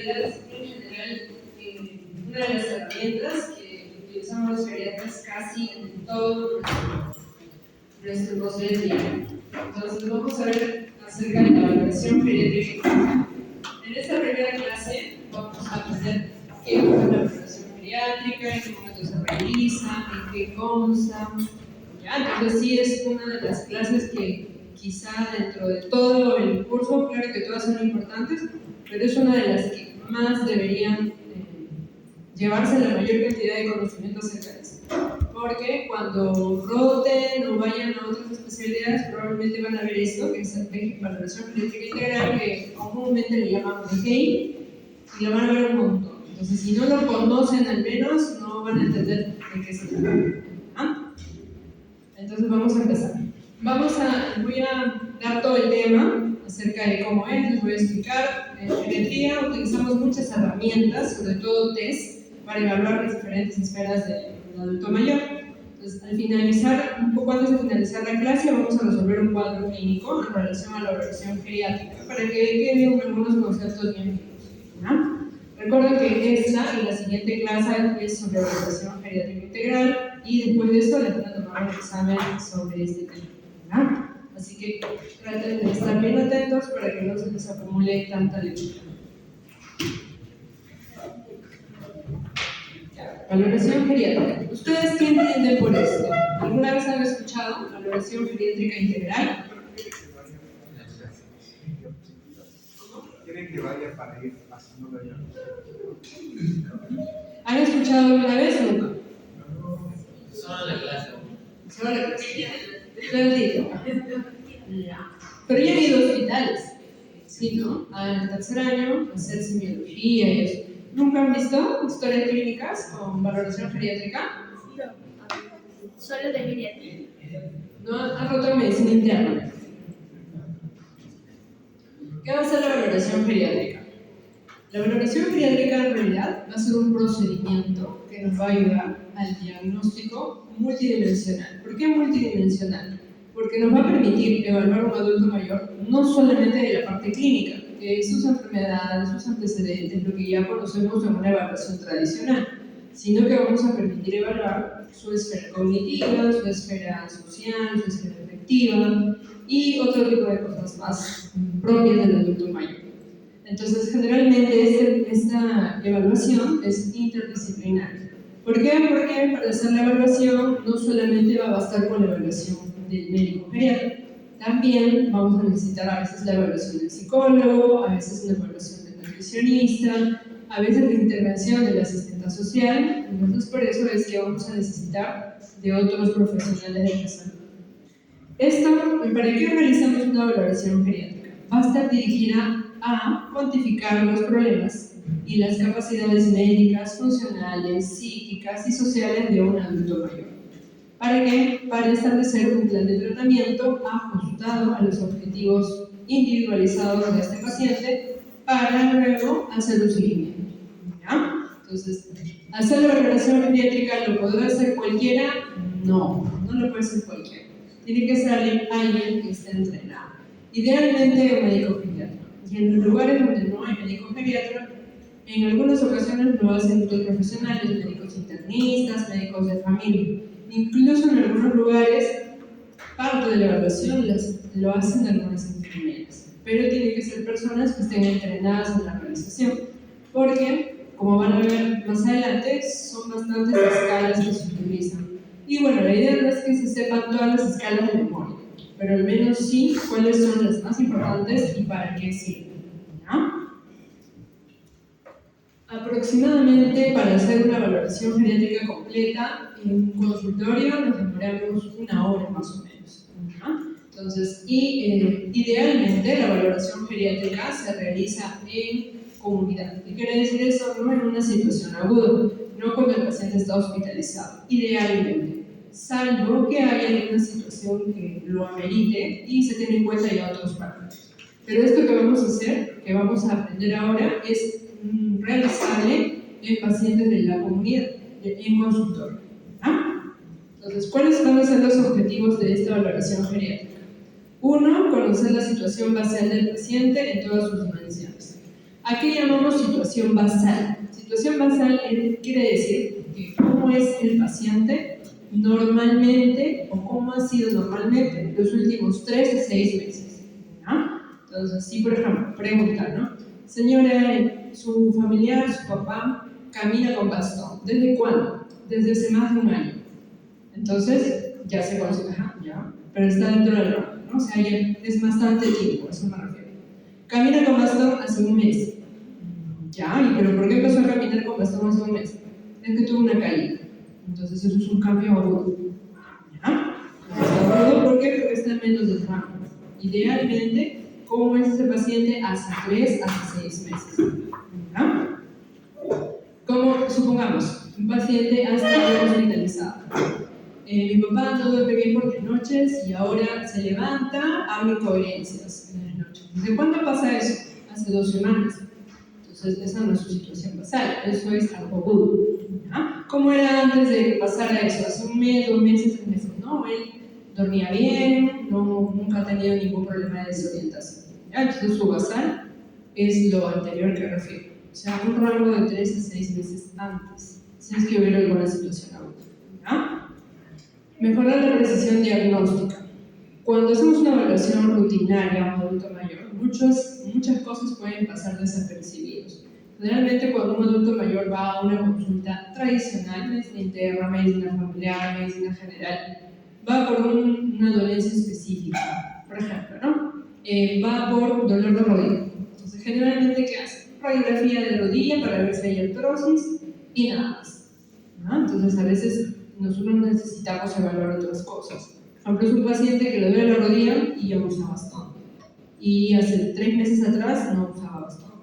realidad, en general, una de las herramientas que utilizamos los geriatras casi en todo nuestro proceso diario. Entonces, vamos a ver acerca de la valoración geriátrica. En esta primera clase vamos a aprender qué es la valoración geriátrica, en qué momento se realiza, en qué consta. ¿Ya? Entonces, sí es una de las clases que quizá dentro de todo el curso, claro que todas son importantes, pero es una de las que más deberían llevarse la mayor cantidad de conocimientos acerca de eso. Porque cuando roten o vayan a otras especialidades, probablemente van a ver esto, que es valoración geriátrica integral, que comúnmente le llaman BGI, y lo van a ver un montón. Entonces, si no lo conocen al menos, no van a entender de qué se trata. ¿Ah? Entonces, vamos a empezar. Voy a dar todo el tema acerca de cómo es, les voy a explicar. En geriatría utilizamos muchas herramientas, sobre todo test, para evaluar las diferentes esferas del adulto mayor. Entonces, al finalizar, un poco antes de finalizar la clase, vamos a resolver un cuadro clínico en relación a la valoración geriátrica, para que queden algunos conceptos bien claros, ¿no? Recuerden que esta y la siguiente clase es sobre valoración geriátrica integral, y después de esto les van a tomar un examen sobre este tema, ¿no? Así que traten de estar bien atentos para que no se les acumule tanta lectura. Valoración geriátrica. ¿Ustedes qué entienden por esto? ¿Alguna vez han escuchado valoración geriátrica integral? ¿Quieren que vaya para ir pasando de allá? ¿Han escuchado alguna vez o nunca? Solo la clase. Solo la clase. Pero ya han ido a hospitales, ¿sí, no? En el tercer año, hacer semiología y eso. ¿Nunca han visto historias clínicas con valoración geriátrica? No, solo de geriatría. ¿No han roto medicina interna? ¿Qué va a ser la valoración geriátrica? La valoración geriátrica en realidad va a ser un procedimiento que nos va a ayudar al diagnóstico multidimensional. ¿Por qué multidimensional? Porque nos va a permitir evaluar a un adulto mayor no solamente de la parte clínica, de sus enfermedades, sus antecedentes, lo que ya conocemos en una evaluación tradicional, sino que vamos a permitir evaluar su esfera cognitiva, su esfera social, su esfera afectiva y otro tipo de cosas más propias del adulto mayor. Entonces, generalmente esta evaluación es interdisciplinaria. ¿Por qué? Porque para hacer la evaluación no solamente va a bastar con la evaluación del médico geriatra, también vamos a necesitar a veces la evaluación del psicólogo, a veces la evaluación del nutricionista, a veces la intervención del asistente social. Entonces, por eso es que vamos a necesitar de otros profesionales de la salud. ¿Para qué realizamos una valoración geriátrica? Va a estar dirigida a cuantificar los problemas y las capacidades médicas, funcionales, psíquicas y sociales de un adulto mayor. ¿Para qué? Para establecer un plan de tratamiento ajustado a los objetivos individualizados de este paciente para luego hacer un seguimiento. ¿Ya? Entonces, ¿hacer la valoración geriátrica lo podrá hacer cualquiera? No lo puede hacer cualquiera. Tiene que ser alguien que esté entrenado. Idealmente un médico geriatra. Y en los lugares donde no hay médico geriatra, en algunas ocasiones lo hacen otros profesionales, médicos internistas, médicos de familia. Incluso en algunos lugares, parte de la evaluación lo hacen algunas enfermeras. Pero tienen que ser personas que estén entrenadas en la realización. Porque, como van a ver más adelante, son bastantes escalas que se utilizan. Y bueno, la idea no es que se sepan todas las escalas de memoria, pero al menos sí cuáles son las más importantes y para qué sirven, ¿no? Aproximadamente para hacer una valoración geriátrica completa en un consultorio nos demoramos 1 hora más o menos, ¿no? Entonces, idealmente la valoración geriátrica se realiza en comunidad. ¿Qué quiere decir eso? No en una situación aguda, no cuando el paciente está hospitalizado, idealmente, salvo que haya alguna situación que lo amerite y se tiene en cuenta ya otros parámetros. Pero esto que vamos a hacer, que vamos a aprender ahora, es realizable en pacientes de la comunidad, en consultorio. ¿Ah? Entonces, ¿cuáles van a ser los objetivos de esta valoración geriátrica? 1, conocer la situación basal del paciente en todas sus dimensiones. ¿A qué llamamos situación basal? Situación basal quiere decir que cómo es el paciente normalmente o cómo ha sido normalmente los últimos 3 a 6 meses. ¿No? Entonces, si por ejemplo, pregunta, ¿no? Señora, su familiar, su papá, camina con bastón. ¿Desde cuándo? Desde hace más de un año. Entonces, ya se conoce, ya, pero está dentro del rango, ¿no? O sea, ya es bastante tiempo, a eso me refiero. Camina con bastón hace un mes. Ya, ¿y pero por qué empezó a caminar con bastón hace un mes? Es que tuvo una caída. Entonces, eso es un cambio agudo. ¿Ya? Está agudo, ¿por qué? Porque está en menos del rango. Idealmente, ¿cómo es ese paciente hace 3 hasta 6 meses? ¿Ya? Como, supongamos, un paciente ha estado hospitalizado. Mi papá no duerme bien por las noches y ahora se levanta, habla incoherencias en las noches. ¿Desde cuándo pasa eso? Hace 2 semanas. Entonces, esa no es su situación basal, eso es algo agudo. ¿Ya? ¿Cómo era antes de que pasara eso? Hace un mes, 2 meses, 3 meses. No, él dormía bien, nunca ha tenido ningún problema de desorientación. ¿Ya? Entonces, su basal es lo anterior que refiero. O sea, un rango de 3 a 6 meses antes, si es que hubiera alguna situación aguda. ¿Ya? Mejorar la precisión diagnóstica. Cuando hacemos una evaluación rutinaria a un adulto mayor, muchas cosas pueden pasar desapercibidos. Generalmente, cuando un adulto mayor va a una consulta tradicional, medicina interna, medicina familiar, medicina general, va por una dolencia específica, por ejemplo, ¿no? Va por dolor de rodilla. Entonces, generalmente, ¿qué hace? Radiografía de rodilla para ver si hay artrosis y nada más, ¿no? Entonces, a veces nosotros necesitamos evaluar otras cosas. Por ejemplo, es un paciente que le duele la rodilla y ya usa bastón. Y hace 3 meses atrás no usaba bastón.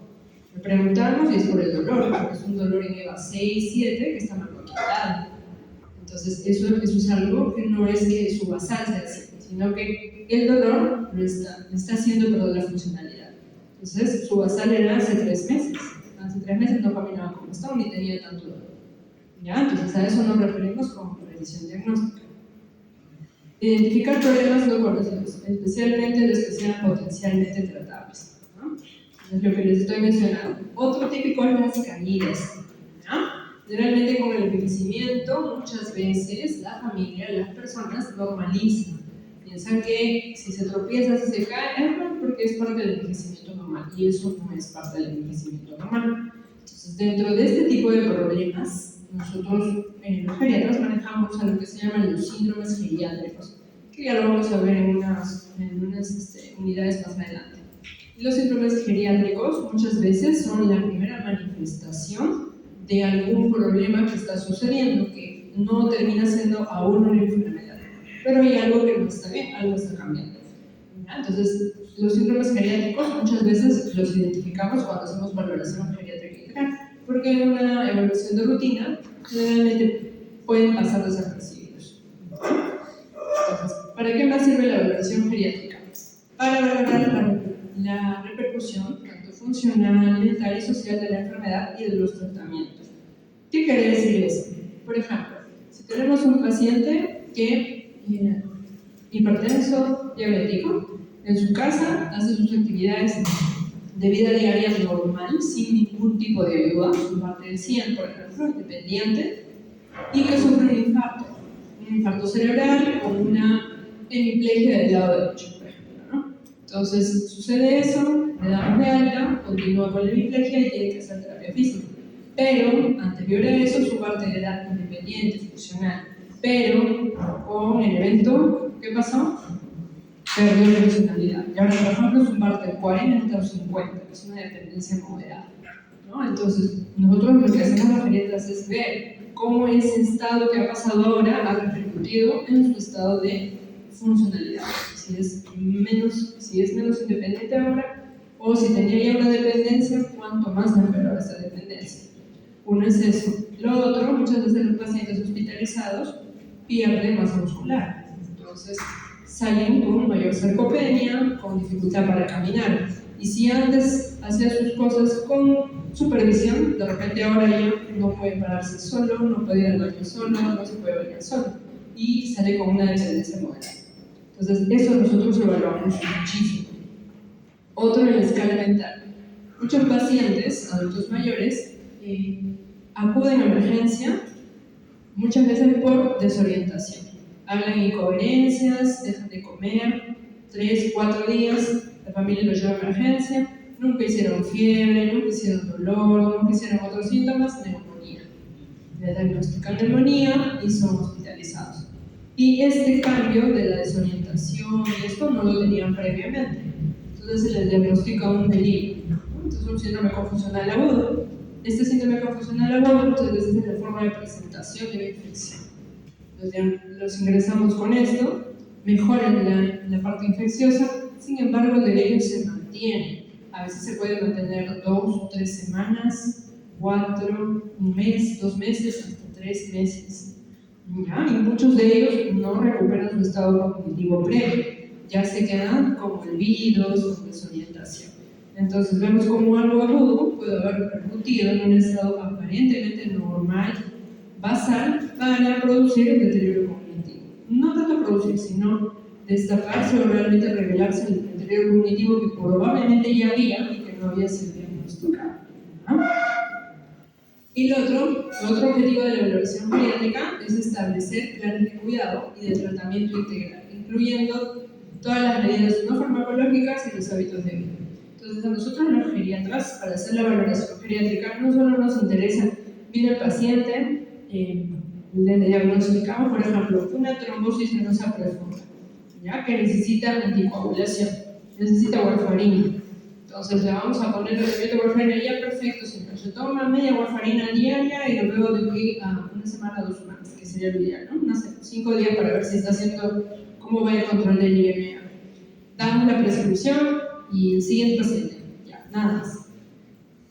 Le preguntamos y es por el dolor, porque es un dolor en EVA 6, 7 que está mal controlado. Entonces, eso es algo que no es que su basal sea así, sino que el dolor le está haciendo perder la funcionalidad. Entonces, su basal era hace 3 meses. Hace 3 meses no caminaba con bastón ni tenía tanto dolor. ¿Ya? Entonces, a eso nos referimos con precisión diagnóstica. Identificar problemas no conocidos, especialmente los que sean potencialmente tratables, ¿no? Es lo que les estoy mencionando. Otro típico es las caídas, ¿no? Generalmente con el envejecimiento, muchas veces la familia, las personas normalizan. Piensan que si se tropieza, si se cae, es porque es parte del envejecimiento normal, y eso no es parte del envejecimiento normal. Entonces, dentro de este tipo de problemas, nosotros los geriatras manejamos a lo que se llaman los síndromes geriátricos, que ya lo vamos a ver en unas unidades más adelante. Y los síndromes geriátricos muchas veces son la primera manifestación de algún problema que está sucediendo, que no termina siendo aún una enfermedad, pero hay algo que no está bien, algo está cambiando. ¿Ya? Entonces, los síndromes geriátricos muchas veces los identificamos cuando hacemos valoración geriátrica integral, porque en una evaluación de rutina generalmente pueden pasar desapercibidos. Entonces, ¿para qué más sirve la evaluación geriátrica? Para valorar la repercusión, tanto funcional, mental y social de la enfermedad y de los tratamientos. ¿Qué quiere decir eso? Por ejemplo, si tenemos un paciente que hipertenso, diabético, en su casa hace sus actividades de vida diaria normal, sin ningún tipo de ayuda, su parte del 100, por ejemplo, independiente, y que sufre un infarto cerebral o una hemiplegia del lado derecho, por ejemplo, ¿no? Entonces, sucede eso, le damos de alta, continúa con la hemiplegia y tiene que hacer terapia física. Pero, anterior a eso, su parte era independiente, funcional, pero con el evento, ¿qué pasó? Perdió la funcionalidad. Y ahora, por ejemplo, es un parte 40 o 50, es una dependencia moderada, ¿no? Entonces, nosotros lo que hacemos las geriatras es ver cómo ese estado que ha pasado ahora ha repercutido en su estado de funcionalidad. Si es menos independiente ahora, o si tenía ya una dependencia, cuánto más empeoró esa dependencia. Uno es eso. Lo otro, muchas veces los pacientes hospitalizados pierden masa muscular. Entonces, salen con mayor sarcopenia, con dificultad para caminar. Y si antes hacía sus cosas con supervisión, de repente ahora ya no puede pararse solo, no puede ir al baño solo, no se puede bañar solo. Y sale con una dependencia moderada. Entonces, eso nosotros evaluamos muchísimo. Otro en la escala mental. muchos pacientes, adultos mayores, acuden a emergencia muchas veces por desorientación. Hablan incoherencias, dejan de comer, 3, 4 días, la familia los lleva a emergencia, nunca hicieron fiebre, nunca hicieron dolor, nunca hicieron otros síntomas, neumonía. Le diagnostican neumonía y son hospitalizados. Y este cambio de la desorientación y esto no lo tenían previamente. Entonces se les diagnostica un delirio. Entonces un síndrome confusional agudo. Este síndrome confusional agudo muchas veces es la forma de presentación de la infección. Los ingresamos con esto, mejoran la parte infecciosa, sin embargo el delirio se mantiene. A veces se puede mantener 2 o 3 semanas, 4, un mes, 2 meses, hasta 3 meses. ¿Ya? Y muchos de ellos no recuperan su estado cognitivo previo, ya se quedan como olvidos, con desorientación. Entonces vemos como algo agudo puede haber repercutido en un estado aparentemente normal, basal, para producir el deterioro cognitivo. No tanto producir, sino destaparse o realmente revelarse el deterioro cognitivo que probablemente ya había y que no había sido diagnosticado. ¿No? Y el otro objetivo de la evaluación geriátrica es establecer planes de cuidado y de tratamiento integral, incluyendo todas las medidas no farmacológicas y los hábitos de vida. Entonces, a nosotros los geriatras, para hacer la valoración geriátrica, no solo nos interesa, viene el paciente, le diagnosticamos, por ejemplo, una trombosis venosa profunda, ¿ya? Que necesita anticoagulación, necesita warfarina. Entonces le vamos a poner el tratamiento de warfarina ya perfecto, señor. Se toma media warfarina diaria y luego de aquí a 1 semana, 2 semanas, que sería lo ideal, ¿no? 5 días para ver si está haciendo, cómo va el control del IMA. Damos la prescripción y el siguiente paciente, ya, nada más.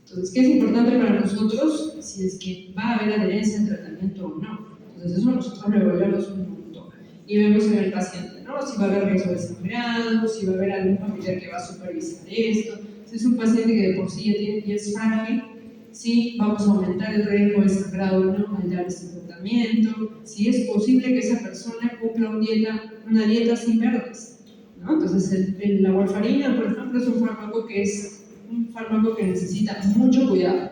Entonces, ¿qué es importante para nosotros? Si es que va a haber adherencia al tratamiento o no. Entonces, eso nosotros lo evaluamos un montón. Y vemos en el paciente, ¿no? Si va a haber riesgo de sangrado, si va a haber algún familiar que va a supervisar esto. Si es un paciente que de por sí ya es frágil, si vamos a aumentar el riesgo de sangrado o no al dar este tratamiento, si es posible que esa persona cumpla una dieta sin verdes, ¿no? Entonces, la warfarina, por ejemplo, es un fármaco que necesita mucho cuidado.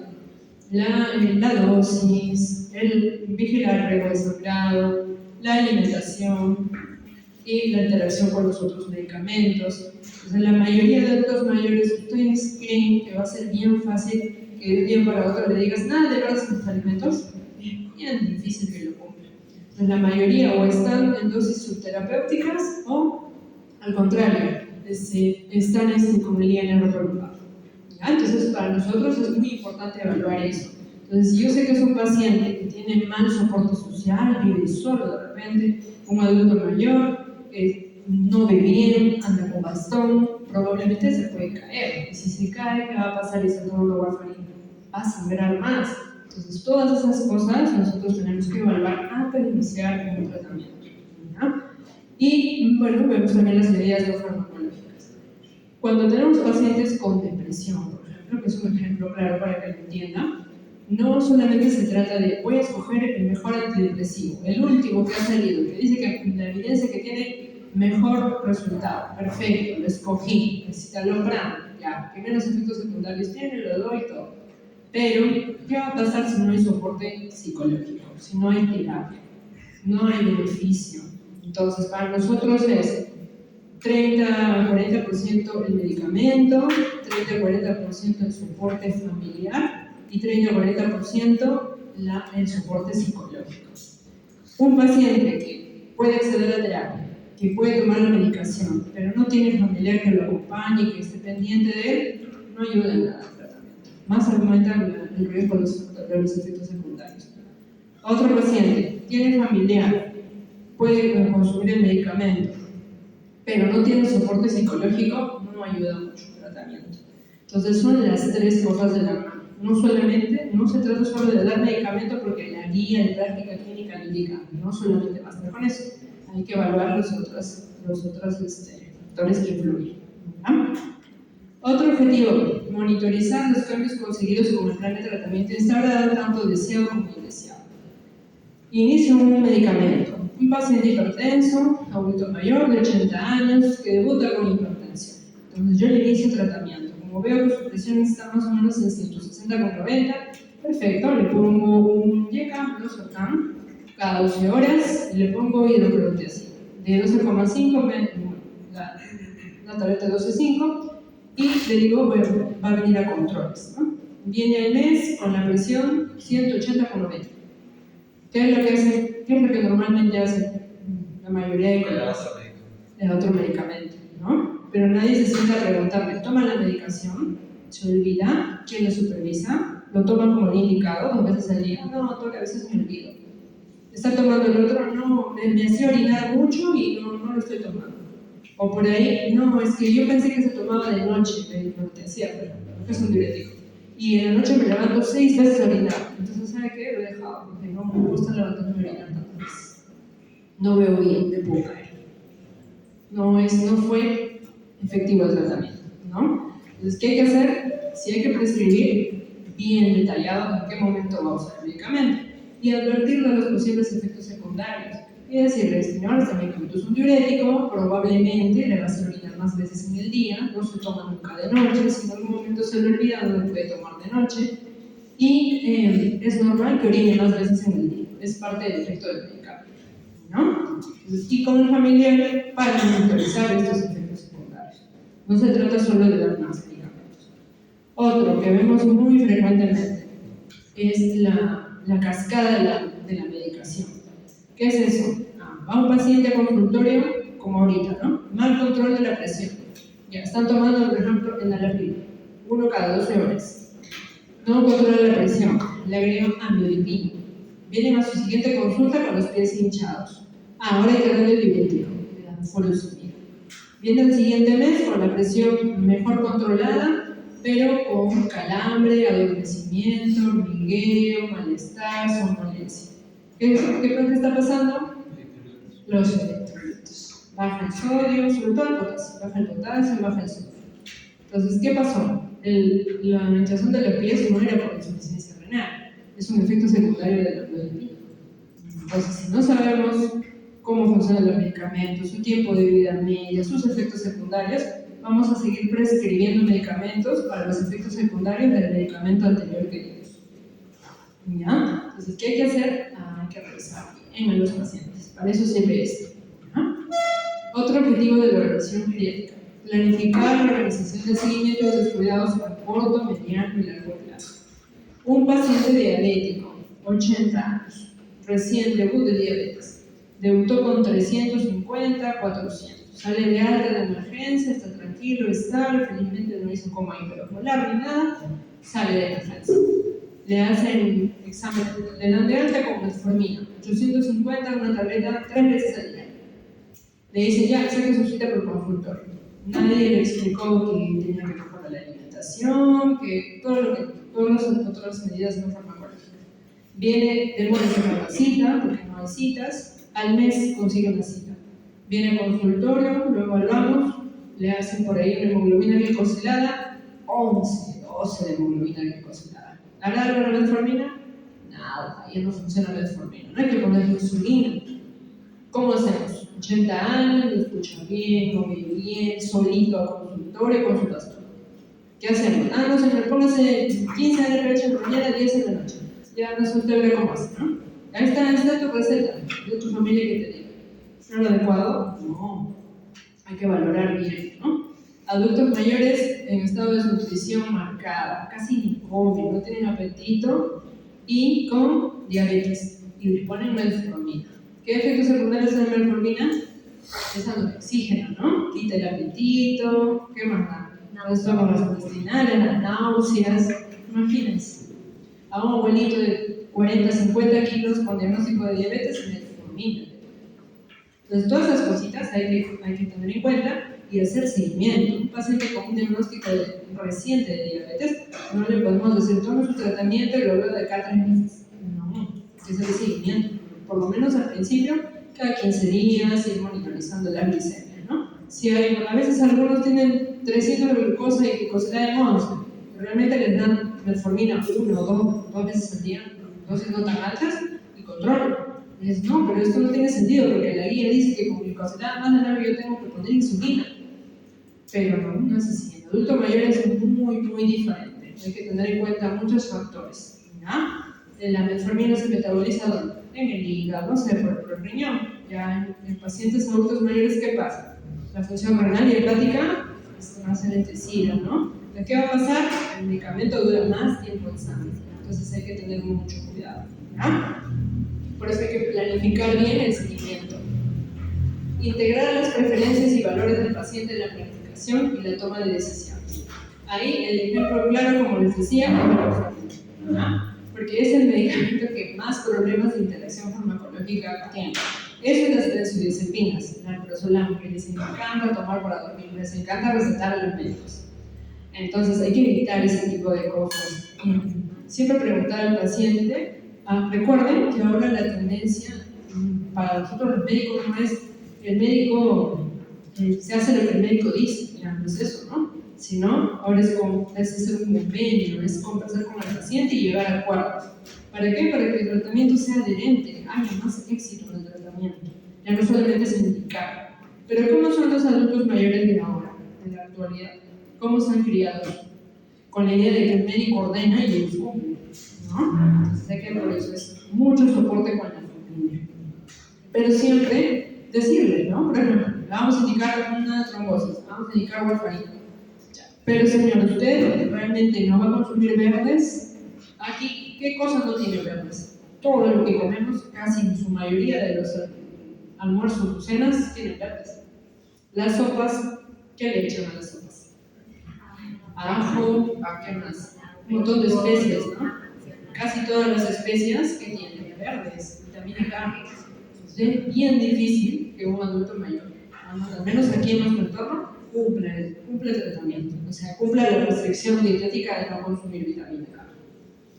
La dosis, el vigilar el riesgo de sangrado, la alimentación y la interacción con los otros medicamentos. Entonces, la mayoría de adultos mayores, ustedes creen que va a ser bien fácil que de un día para otro le digas nada de verdes en tus alimentos. Es bien difícil que lo cumplan. Entonces, la mayoría o están en dosis subterapéuticas o, al contrario, están con el INR prolongado. Entonces, para nosotros es muy importante evaluar eso. Entonces, si yo sé que es un paciente que tiene mal soporte social, vive solo de repente, un adulto mayor, que no ve bien, anda con bastón, probablemente se puede caer. Y si se cae, ¿qué va a pasar? Y se toma una warfarina, va a sangrar más. Entonces, todas esas cosas nosotros tenemos que evaluar antes de iniciar un tratamiento. ¿Ya? Y, bueno, vemos también las medidas no farmacológicas. Cuando tenemos pacientes con depresión, por ejemplo, que es un ejemplo claro para que lo entiendan, no solamente se trata de voy a escoger el mejor antidepresivo, el último que ha salido, que dice que la evidencia que tiene mejor resultado, perfecto, lo escogí, escitalopram, ya, que menos efectos secundarios tiene, lo doy y todo. Pero, ¿qué va a pasar si no hay soporte psicológico? Si no hay terapia, no hay beneficio. Entonces, para nosotros es 30-40% el medicamento, 30-40% el soporte familiar y 30-40% el soporte psicológico. Un paciente que puede acceder a la terapia, que puede tomar la medicación, pero no tiene familiar que lo acompañe, que esté pendiente de él, no ayuda en nada al tratamiento. Más aumenta el riesgo de los efectos secundarios. Otro paciente tiene familiar, puede consumir el medicamento, pero no tiene soporte psicológico, no ayuda mucho el tratamiento. Entonces son las 3 cosas de la mano. No se trata solo de dar medicamento porque la guía de práctica clínica lo indica, no solamente basta con eso, hay que evaluar los otros factores que influyen. ¿Ah? Otro objetivo, monitorizar los cambios conseguidos con el plan de tratamiento instaurado, tanto deseado como indeseado. Inicio un medicamento. Un paciente hipertenso, adulto mayor de 80 años, que debuta con hipertensión. Entonces yo le inicio tratamiento con como veo que su presión está más o menos en 160/90, perfecto, le pongo un YECA, losartán, cada 12 horas, y le pongo hidroperotiazida de 12,5, la tableta de 12,5, y le digo, bueno, va a venir a controles, ¿no? Viene al mes con la presión 180/90. ¿Qué es lo que hace? ¿Qué es lo que normalmente hace la mayoría de colegas? El otro medicamento, ¿no? Pero nadie se sienta a preguntarle, toma la medicación, se olvida, ¿quién lo supervisa? Lo toma como el indicado, 2 veces al día, no, doctor, a veces me olvido. Está tomando el otro, no, me hacía orinar mucho y no lo estoy tomando. O por ahí, no, es que yo pensé que se tomaba de noche, lo que hacía, por ejemplo, que es un diurético. Y en la noche me levanto 6 veces a orinar. Entonces, ¿sabe qué? Lo he dejado, porque no me gusta levantarme a orinar tantas veces. No veo bien, me puedo caer. No fue efectivo el tratamiento, ¿no? Entonces, ¿qué hay que hacer? Si hay que prescribir bien detallado en qué momento va a usar el medicamento y advertirle de los posibles efectos secundarios y decirle, señor, este medicamento es un diurético, probablemente le va a hacer orinar más veces en el día, no se toma nunca de noche, si en algún momento se le olvida, no lo puede tomar de noche y es normal que orine más veces en el día, es parte del efecto del medicamento, ¿no? Entonces, y con el familiar para monitorizar estos efectos secundarios. No se trata solo de dar más medicamentos. Otro que vemos muy frecuentemente es la cascada de la medicación. ¿Qué es eso? Va un paciente a consultorio, como ahorita, ¿no? Mal control de la presión. Ya, están tomando, por ejemplo, enalapril, 1 cada 12 horas. No controla la presión, le agregan amlodipina. Vienen a su siguiente consulta con los pies hinchados. Ahora hay que darle diurético, le dan furosemida. Viene el siguiente mes con la presión mejor controlada, pero con calambre, adormecimiento, hormigueo, malestar, somnolencia. ¿Qué está pasando? Los electrolitos. Baja el sodio, sobre todo el potasio, baja el potasio, baja el sodio. Entonces, ¿qué pasó? La hinchazón de los pies no era por insuficiencia renal, es un efecto secundario de la cloripina. Entonces, si no sabemos cómo funcionan los medicamentos, su tiempo de vida media, sus efectos secundarios, vamos a seguir prescribiendo medicamentos para los efectos secundarios del medicamento anterior que dimos. ¿Ya? Entonces, ¿qué hay que hacer? Hay que revisar en los pacientes. Para eso sirve esto. ¿Ya? Otro objetivo de la evaluación geriátrica: planificar la organización de seguimiento de los cuidados a corto, mediano y largo plazo. Un paciente diabético, 80 años, recién debut de diabetes, debutó con 350, 400, sale de alta de emergencia, está tranquilo, estable, felizmente no hizo coma hiperosmolar ni nada, sale de emergencia. Le hacen examen, le dan de alta con metformina, 850, una tableta 3 veces al día. Le dicen, ya, saque su cita por consultorio. Nadie le explicó que tenía que mejorar la alimentación, que todas las otras medidas no farmacológicas. Viene, demórense para la cita, porque no hay citas, al mes consigue una cita. Viene al consultorio, lo evaluamos, le hacen por ahí una hemoglobina glicosilada, 11, 12 de hemoglobina glicosilada. ¿Hará algo la metformina? Nada, ya no funciona la metformina, no hay que poner insulina. ¿Cómo hacemos? 80 años, lo escucha bien, lo ve bien, solito a consultorio con su pastor. ¿Qué hacemos? No se póngase 15 de RH en la mañana, 10 en la noche. Ya no sé usted ve cómo hace, ¿no? Ahí está tu receta, de tu familia que te diga. ¿Es lo adecuado? No. Hay que valorar bien, ¿no? Adultos mayores en estado de desnutrición marcada, casi ni comen, no tienen apetito y con diabetes. Y le ponen metformina. ¿Qué efectos secundarios de la metformina? Es anoxígeno, ¿no? Quita el apetito, ¿qué más da? Los estómagos intestinales, las náuseas, imagínense. A un abuelito de 40, 50 kilos con diagnóstico de diabetes y metformina. Entonces, todas esas cositas hay que tener en cuenta y hacer seguimiento. Un paciente con un diagnóstico reciente de diabetes, no le podemos decir, tome su tratamiento y lo veo de acá a 3 meses. No, hay que hacer seguimiento. Por lo menos al principio, cada 15 días, ir monitorizando la glicemia, ¿no? Si hay, a veces algunos tienen 300 de glucosa y glicosilada de 11, realmente les dan metformina 1 o 2 veces al día, dosis no tan altas, y control. Y dices, no, pero esto no tiene sentido, porque la guía dice que con glicosilada más de 9 yo tengo que poner insulina. pero no es así. El adulto mayor es muy diferente. Hay que tener en cuenta muchos factores. ¿Ya? La metformina se metaboliza ¿dónde? En el hígado, se por el riñón. Ya en pacientes adultos mayores, ¿qué pasa? La función renal y hepática va a ser entencida, ¿no? ¿Qué va a pasar? El medicamento dura más tiempo en sangre. Entonces hay que tener mucho cuidado. ¿Ya? Por eso hay que planificar bien el seguimiento. Integrar las preferencias y valores del paciente en la planificación y la toma de decisiones. Ahí el ejemplo claro, como les decía, es la metformina, porque es el medicamento que más problemas de interacción farmacológica tiene. Eso y las benzodiazepinas, la alprazolam, que les encanta tomar para dormir, les encanta recetar a los médicos. Entonces hay que evitar ese tipo de cosas. Siempre preguntar al paciente. Recuerden que ahora la tendencia para nosotros los médicos no es el médico se hace lo que el médico dice, ya no es eso, ¿no? Sino ahora es hacer un convenio, es conversar con el paciente y llegar a acuerdos. ¿Para qué? Para que el tratamiento sea adherente, haya más éxito en el tratamiento, ya no solamente es indicar. Pero ¿cómo son los adultos mayores de ahora, en la actualidad? ¿Cómo se han criado? Con la idea de que el médico ordena y ellos cumplen, ¿no? Sé que por eso es mucho soporte con la familia. Pero siempre decirle, ¿no? Por ejemplo, le vamos a indicar una trombosis, vamos a indicar warfarina. Pero señor, usted realmente no va a consumir verdes. Aquí, ¿qué cosa no tiene verdes? Todo lo que comemos, casi en su mayoría de los almuerzos o cenas, tienen verdes. Las sopas, ¿qué le echan a las sopas? Ajo, ¿a qué más? Un montón de especias, ¿no? Casi todas las especias que tienen verdes, vitamina K. Es bien difícil que un adulto mayor, al menos aquí en nuestro entorno, cumpla el tratamiento, o sea, cumpla la restricción dietética de no consumir vitamina K.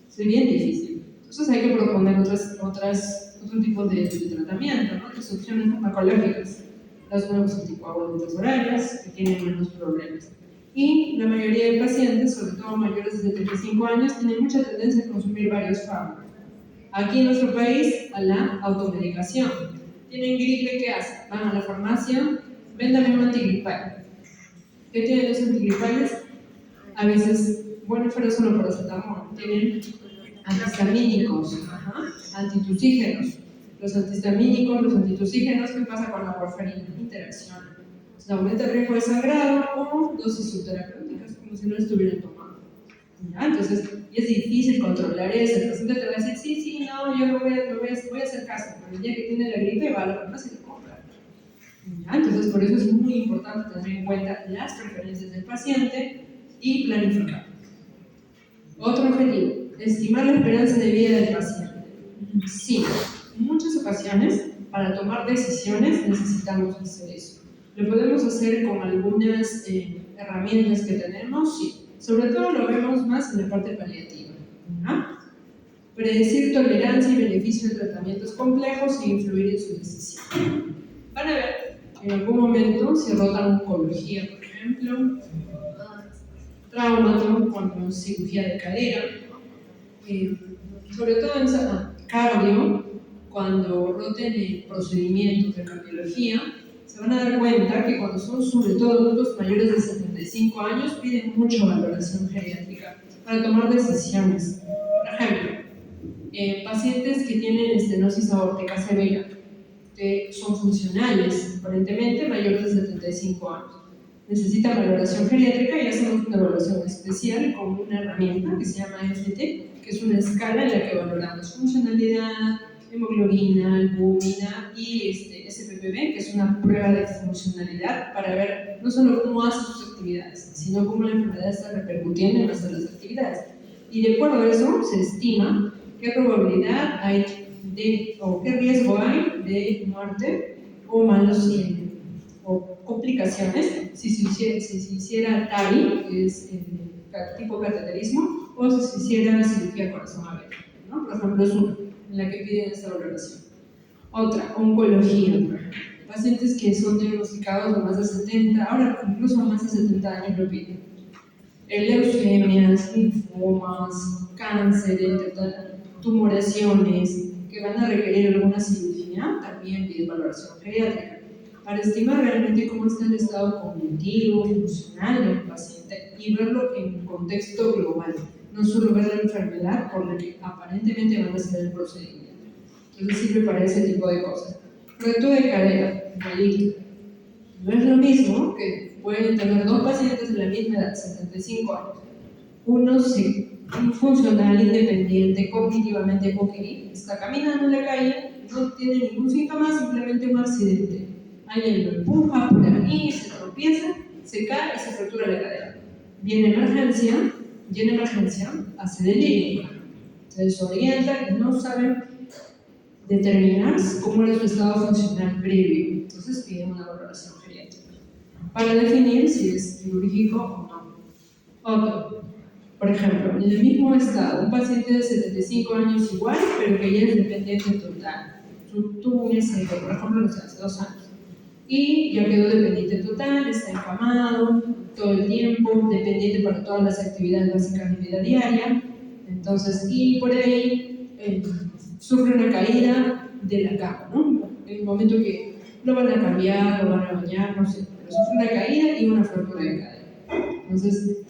Es bien difícil. Entonces hay que proponer otro tipo de tratamiento, ¿no? Otras opciones farmacológicas, las nuevas anticoagulantes orales, que tienen menos problemas. Y la mayoría de pacientes, sobre todo mayores de 75 años, tienen mucha tendencia a consumir varios fármacos. Aquí en nuestro país, a la automedicación. Tienen gripe, ¿qué hacen? Van a la farmacia, véndame un antigripal. ¿Qué tienen los antigripales? A veces, bueno, pero solo paracetamol. Tienen antihistamínicos, antitusígenos. Los antihistamínicos, los antitusígenos, ¿qué pasa con la warfarina? Interacción. Se aumenta el riesgo de sangrado o dosis subterapéuticas, como si no estuvieran tomando. ¿Ya? Entonces, es difícil controlar eso. El paciente te va a decir, sí, no, yo voy a hacer caso, pero el día que tiene la gripe va a la farmacia y lo compra. ¿Ya? Entonces, por eso es muy importante tener en cuenta las preferencias del paciente y planificar. Otro objetivo, estimar la esperanza de vida del paciente. Sí, en muchas ocasiones, para tomar decisiones necesitamos hacer eso. Lo podemos hacer con algunas herramientas que tenemos, sí. Sobre todo lo vemos más en la parte paliativa. ¿No? Predecir tolerancia y beneficio de tratamientos complejos e influir en su decisión. Van a ver que en algún momento se rota oncología, por ejemplo, traumato con cirugía de cadera, sobre todo en cardio, cuando roten procedimientos de cardiología, se van a dar cuenta que cuando son sobre todo adultos mayores de 75 años piden mucha valoración geriátrica para tomar decisiones. Por ejemplo, pacientes que tienen estenosis aórtica severa, que son funcionales, aparentemente mayores de 75 años. Necesitan valoración geriátrica y hacemos una evaluación especial con una herramienta que se llama FT, que es una escala en la que valoramos funcionalidad, hemoglobina, albúmina y SPPB, que es una prueba de funcionalidad para ver no solo cómo hace sus actividades, sino cómo la enfermedad está repercutiendo en nuestras actividades. Y de acuerdo a eso se estima qué probabilidad hay o qué riesgo hay de muerte o malos o complicaciones si se hiciera TAVI, que es tipo cateterismo, o si se hiciera cirugía corazón abierto, ¿no? Por ejemplo, es una en la que piden esta valoración. Otra, oncología. Pacientes que son diagnosticados a más de 70, ahora incluso a más de 70 años lo piden. Leucemias, linfomas, cáncer, tumoraciones que van a requerir alguna cirugía, también piden valoración geriátrica. para estimar realmente cómo está el estado cognitivo, emocional del paciente y verlo en contexto global, no solo ver la enfermedad por la que aparentemente van a hacer el procedimiento. Entonces sirve para ese tipo de cosas. Fractura de cadera, igualito. No es lo mismo que pueden tener dos pacientes de la misma edad, 75 años. Uno funcional, independiente, cognitivamente ok, está caminando en la calle, no tiene ningún síntoma, simplemente un accidente. Alguien lo empuja por ahí, se tropieza, se cae y se fractura la cadera. Viene emergencia, y en emergencia hace delirio. Se desorienta y no saben determinar cómo era su estado funcional previo. Entonces piden una valoración geriátrica para definir si es quirúrgico o no. Otro, por ejemplo, en el mismo estado, un paciente de 75 años igual, pero que ya es dependiente total. Tuvo un SID, por ejemplo, no sé, hace 2 años. Y ya quedó dependiente total, está encamado todo el tiempo, dependiente para todas las actividades básicas de vida diaria. Entonces, y por ahí sufre una caída de la cama, ¿no? En el momento que lo van a cambiar, lo van a bañar, no sé, pero sufre una caída y una fractura de cadera. Entonces,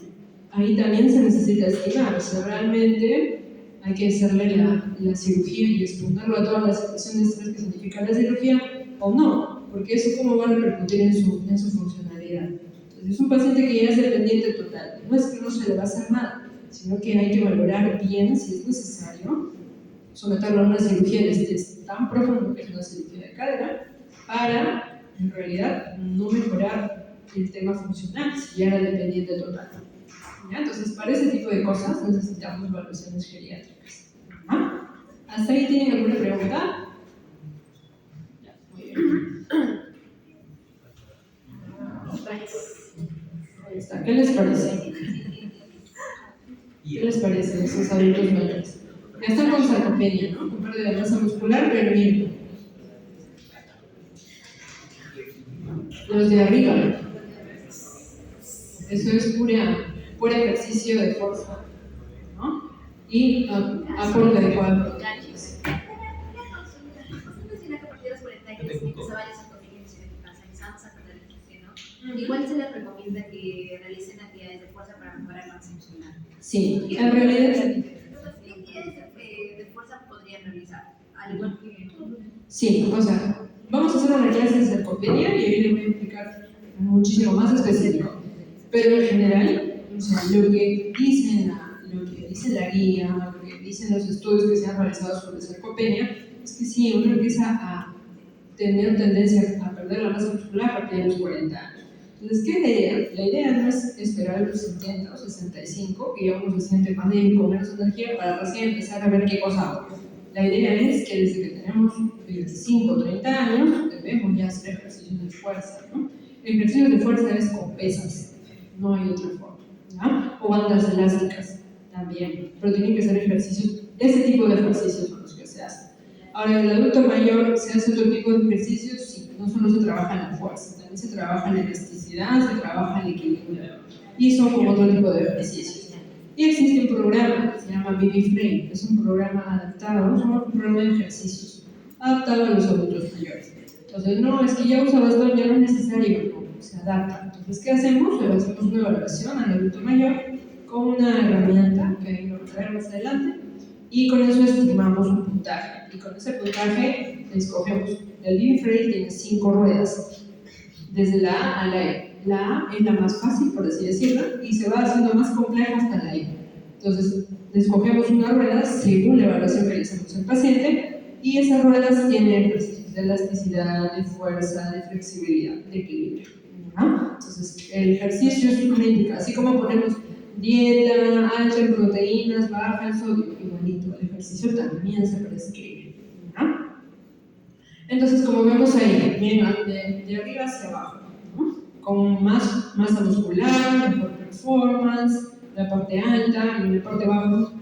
ahí también se necesita estimar, o sea, realmente hay que hacerle la cirugía y exponerlo a toda la situación de estrés que significa la cirugía o no, porque eso cómo va a repercutir en su funcionalidad. Entonces, es un paciente que ya es dependiente total, no es que no se le va a hacer nada, sino que hay que valorar bien si es necesario someterlo a una cirugía de estrés tan profundo que es una cirugía de cadera para, en realidad, no mejorar el tema funcional si ya era dependiente total. ¿Ya? Entonces, para ese tipo de cosas necesitamos evaluaciones geriátricas. ¿Ah? ¿Hasta ahí tienen alguna pregunta? Ya, muy bien. Ahí está. ¿Qué les parece? ¿Qué les parece esos adultos mayores? Ya están con sarcopenia, ¿no? Con pérdida de masa muscular, pero miren. Los de arriba. Eso es puro ejercicio de fuerza, ¿no? Y aporte adecuado. Igual se les recomienda que realicen actividades de fuerza para mejorar la masa muscular. Sí, en realidad. ¿Qué actividades de fuerza podrían realizar? Al igual que. Sí, o sea, vamos a hacer una clase de sarcopenia y ahí les voy a explicar muchísimo más específico. Pero en general, o sea, lo que dice la guía, lo que dicen los estudios que se han realizado sobre sarcopenia, es que sí, uno empieza a tener tendencia a perder la masa muscular a partir de los 40 años. Entonces, ¿qué es la idea? La idea no es esperar a los 70 o 65, que ya uno se siente más débil con menos energía, para recién empezar a ver qué cosa hago. La idea es que desde que tenemos 25 o 30 años debemos ya hacer ejercicios de fuerza, ¿no? Ejercicios de fuerza es con pesas, no hay otra forma, ¿ya? O bandas elásticas también, pero tienen que ser ejercicios, ese tipo de ejercicios son los que se hacen. Ahora, en el adulto mayor se hace otro tipo de ejercicios, sí, no solo se trabaja en la fuerza, también se trabaja en la elasticidad, se trabaja en el equilibrio, y son como otro tipo de ejercicios. Y existe un programa que se llama Baby Frame, es un programa adaptado, es un programa de ejercicios adaptado a los adultos mayores. Entonces, no, es que ya usa bastón, ya no es necesario, no, se adapta. Entonces, ¿qué hacemos? Hacemos una evaluación al adulto mayor con una herramienta que ahí lo vamos a ver más adelante, y con eso estimamos un puntaje. Y con ese puntaje escogemos. El Baby Frame tiene 5 ruedas, desde la A a la E. La A es la más fácil, por así decirlo, y se va haciendo más compleja hasta la E. Entonces, escogemos una rueda según la evaluación que le hacemos al paciente, y esas ruedas tienen ejercicios de elasticidad, de fuerza, de flexibilidad, de equilibrio. ¿No? Entonces, el ejercicio es una indicación, así como ponemos dieta, alta en proteínas, baja en sodio, igualito, el ejercicio también se prescribe. ¿No? Entonces, como vemos ahí, bien, de arriba hacia abajo, ¿no? Con más masa muscular, mejor performance, la parte alta y la parte baja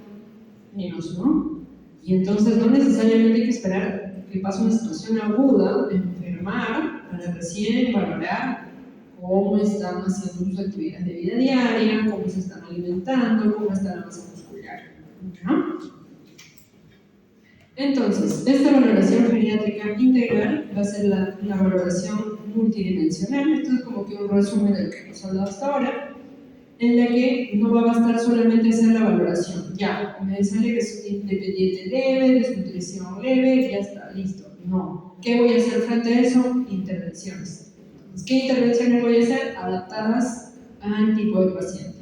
menos, ¿no? Y entonces no necesariamente hay que esperar que pase una situación aguda de enfermar para recién valorar cómo están haciendo sus actividades de vida diaria, cómo se están alimentando, cómo está la masa muscular, ¿no? Entonces, esta valoración geriátrica integral va a ser una valoración multidimensional. Esto es como que un resumen del que hemos hablado hasta ahora, en la que no va a bastar solamente hacer la valoración. Ya, me sale que es independiente leve, desnutrición leve, ya está, listo. No. ¿Qué voy a hacer frente a eso? Intervenciones. Entonces, ¿qué intervenciones voy a hacer? Adaptadas al tipo de paciente.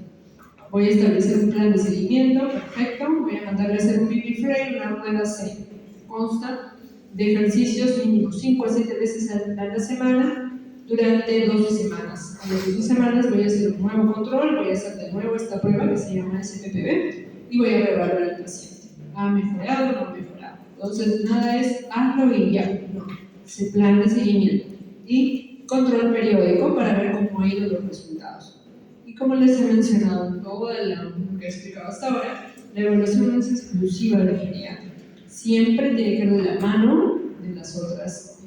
Voy a establecer un plan de seguimiento, perfecto. Voy a mandarle a hacer un baby frame, una rueda C. Consta de ejercicios mínimo 5 a 7 veces a la semana durante 12 semanas. A las 12 semanas voy a hacer un nuevo control, voy a hacer de nuevo esta prueba que se llama SPPB y voy a reevaluar al paciente. ¿Ha mejorado o no ha mejorado? Entonces, nada es hazlo y ya, no. Es el plan de seguimiento y control periódico para ver cómo han ido los resultados. Y como les he mencionado en todo lo que he explicado hasta ahora, la evaluación no es exclusiva de geriatría. Siempre tiene que ir de la mano de las otras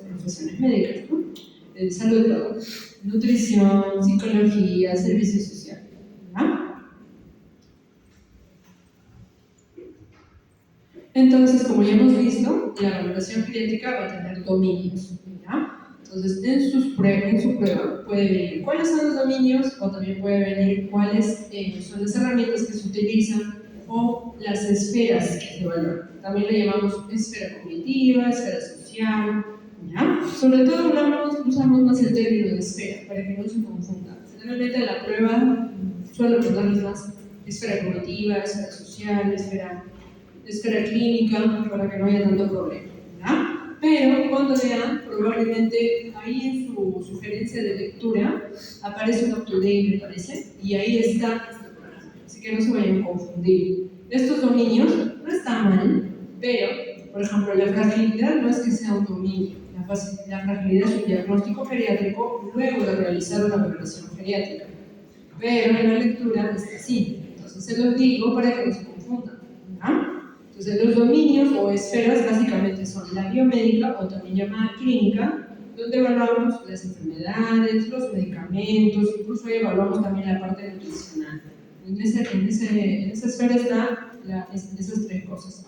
profesiones médicas, ¿no? De salud, nutrición, psicología, servicio social. ¿verdad? Entonces, como ya hemos visto, la valoración geriátrica va a tener dominios. ¿verdad? Entonces, en su prueba puede venir cuáles son los dominios o también puede venir cuáles son las herramientas que se utilizan o las esferas que se valoran. También le llamamos esfera cognitiva, esfera social, ¿ya? Sobre todo usamos más el término de esfera para que no se confunda. Generalmente la prueba suele preguntarles más esfera cognitiva, esfera social, esfera clínica, para que no haya tanto problema, ¿ya? Pero cuando lean, probablemente ahí en su sugerencia de lectura aparece un up-to-date, me parece, y ahí está. Así que no se vayan a confundir. Estos dominios no están mal, pero, por ejemplo, la fragilidad no es que sea un dominio. La fragilidad es un diagnóstico geriátrico luego de realizar una valoración geriátrica. Pero en la lectura está así. Entonces se los digo para que no se confundan. ¿no? Entonces los dominios o esferas básicamente son la biomédica o también llamada clínica, donde evaluamos las enfermedades, los medicamentos, incluso evaluamos también la parte nutricional. En esa esfera están esas tres cosas.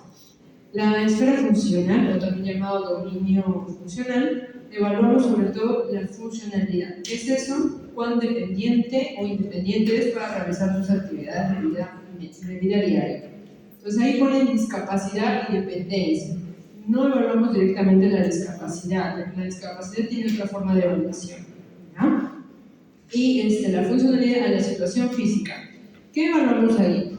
La esfera funcional, o también llamado dominio funcional, evaluamos sobre todo la funcionalidad. ¿Qué es eso? Cuán dependiente o independiente es para realizar sus actividades de vida diaria. Entonces ahí ponen discapacidad y dependencia. No evaluamos directamente la discapacidad, porque la discapacidad tiene otra forma de evaluación. ¿no? Y la funcionalidad de la situación física. ¿Qué evaluamos ahí?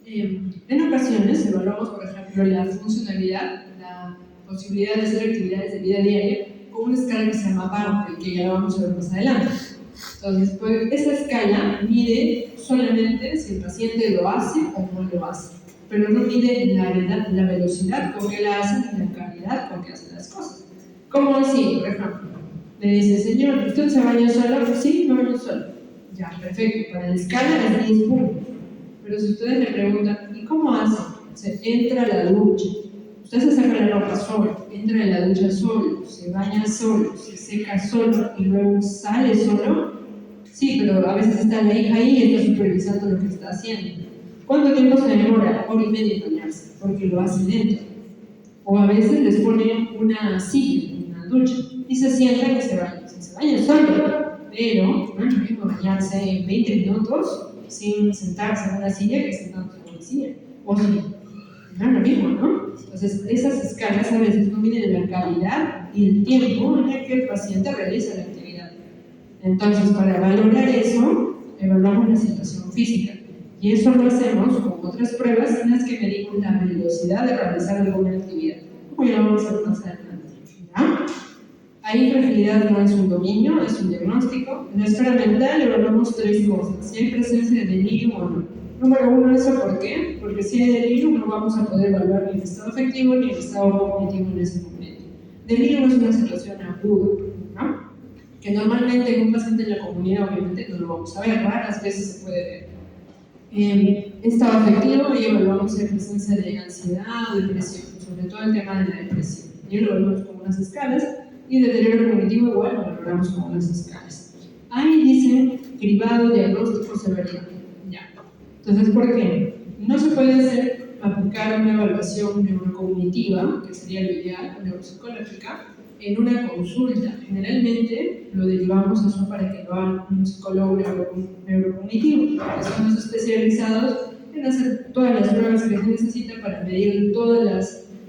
En ocasiones evaluamos, por ejemplo, la funcionalidad, la posibilidad de hacer actividades de vida diaria con una escala que se llama Bartle, que ya la vamos a ver más adelante. Entonces, pues, esa escala mide solamente si el paciente lo hace o no lo hace, pero no mide la velocidad con que la hace ni la calidad con que hace las cosas. ¿Cómo así? Por ejemplo, le dice, señor, ¿usted se baña solo? Sí, me baño solo. Ya, perfecto, para la escala es 10 puntos. Pero si ustedes le preguntan, ¿y cómo hace? Se entra a la ducha, usted se saca la ropa solo, entra a la ducha solo, se baña solo, se seca solo y luego sale solo. Sí, pero a veces está la hija ahí y está supervisando lo que está haciendo. ¿Cuánto tiempo se demora? 1 hora y media en bañarse, porque lo hace dentro. O a veces les ponen una silla, una ducha, y se sientan y se bañan. Se bañan solo, pero no es lo mismo bañarse en 20 minutos sin sentarse en una silla que sentándose en una silla. O sí, no es lo mismo, ¿no? Entonces, esas escalas a veces no miden la calidad y el tiempo en el que el paciente realiza la actividad. Entonces, para valorar eso, evaluamos la situación física. Y eso lo hacemos con otras pruebas en las que medimos la velocidad de realizar alguna actividad. Como ya vamos a ver más adelante. ¿Ya? Ahí fragilidad no es un dominio, es un diagnóstico. En la esfera mental evaluamos 3 cosas: si hay presencia de delirio o no. Número 1, ¿eso por qué? Porque si hay delirio no vamos a poder evaluar ni el estado afectivo ni el estado cognitivo en ese momento. Delirio es una situación aguda, ¿no? Que normalmente en un paciente en la comunidad obviamente no lo vamos a ver, raras veces se puede ver. Estado afectivo y evaluamos la presencia de ansiedad o depresión, sobre todo el tema de la depresión. Y lo evaluamos con unas escalas. Y deterioro cognitivo igual lo valoramos con unas escalas. Ahí dicen cribado, diagnóstico, severidad. Ya. Entonces, ¿por qué? No se puede aplicar una evaluación neurocognitiva, que sería lo ideal, o neuropsicológica, en una consulta. Generalmente lo derivamos eso para que lo haga un psicólogo neurocognitivo, que son los especializados en hacer todas las pruebas que se necesitan para medir todos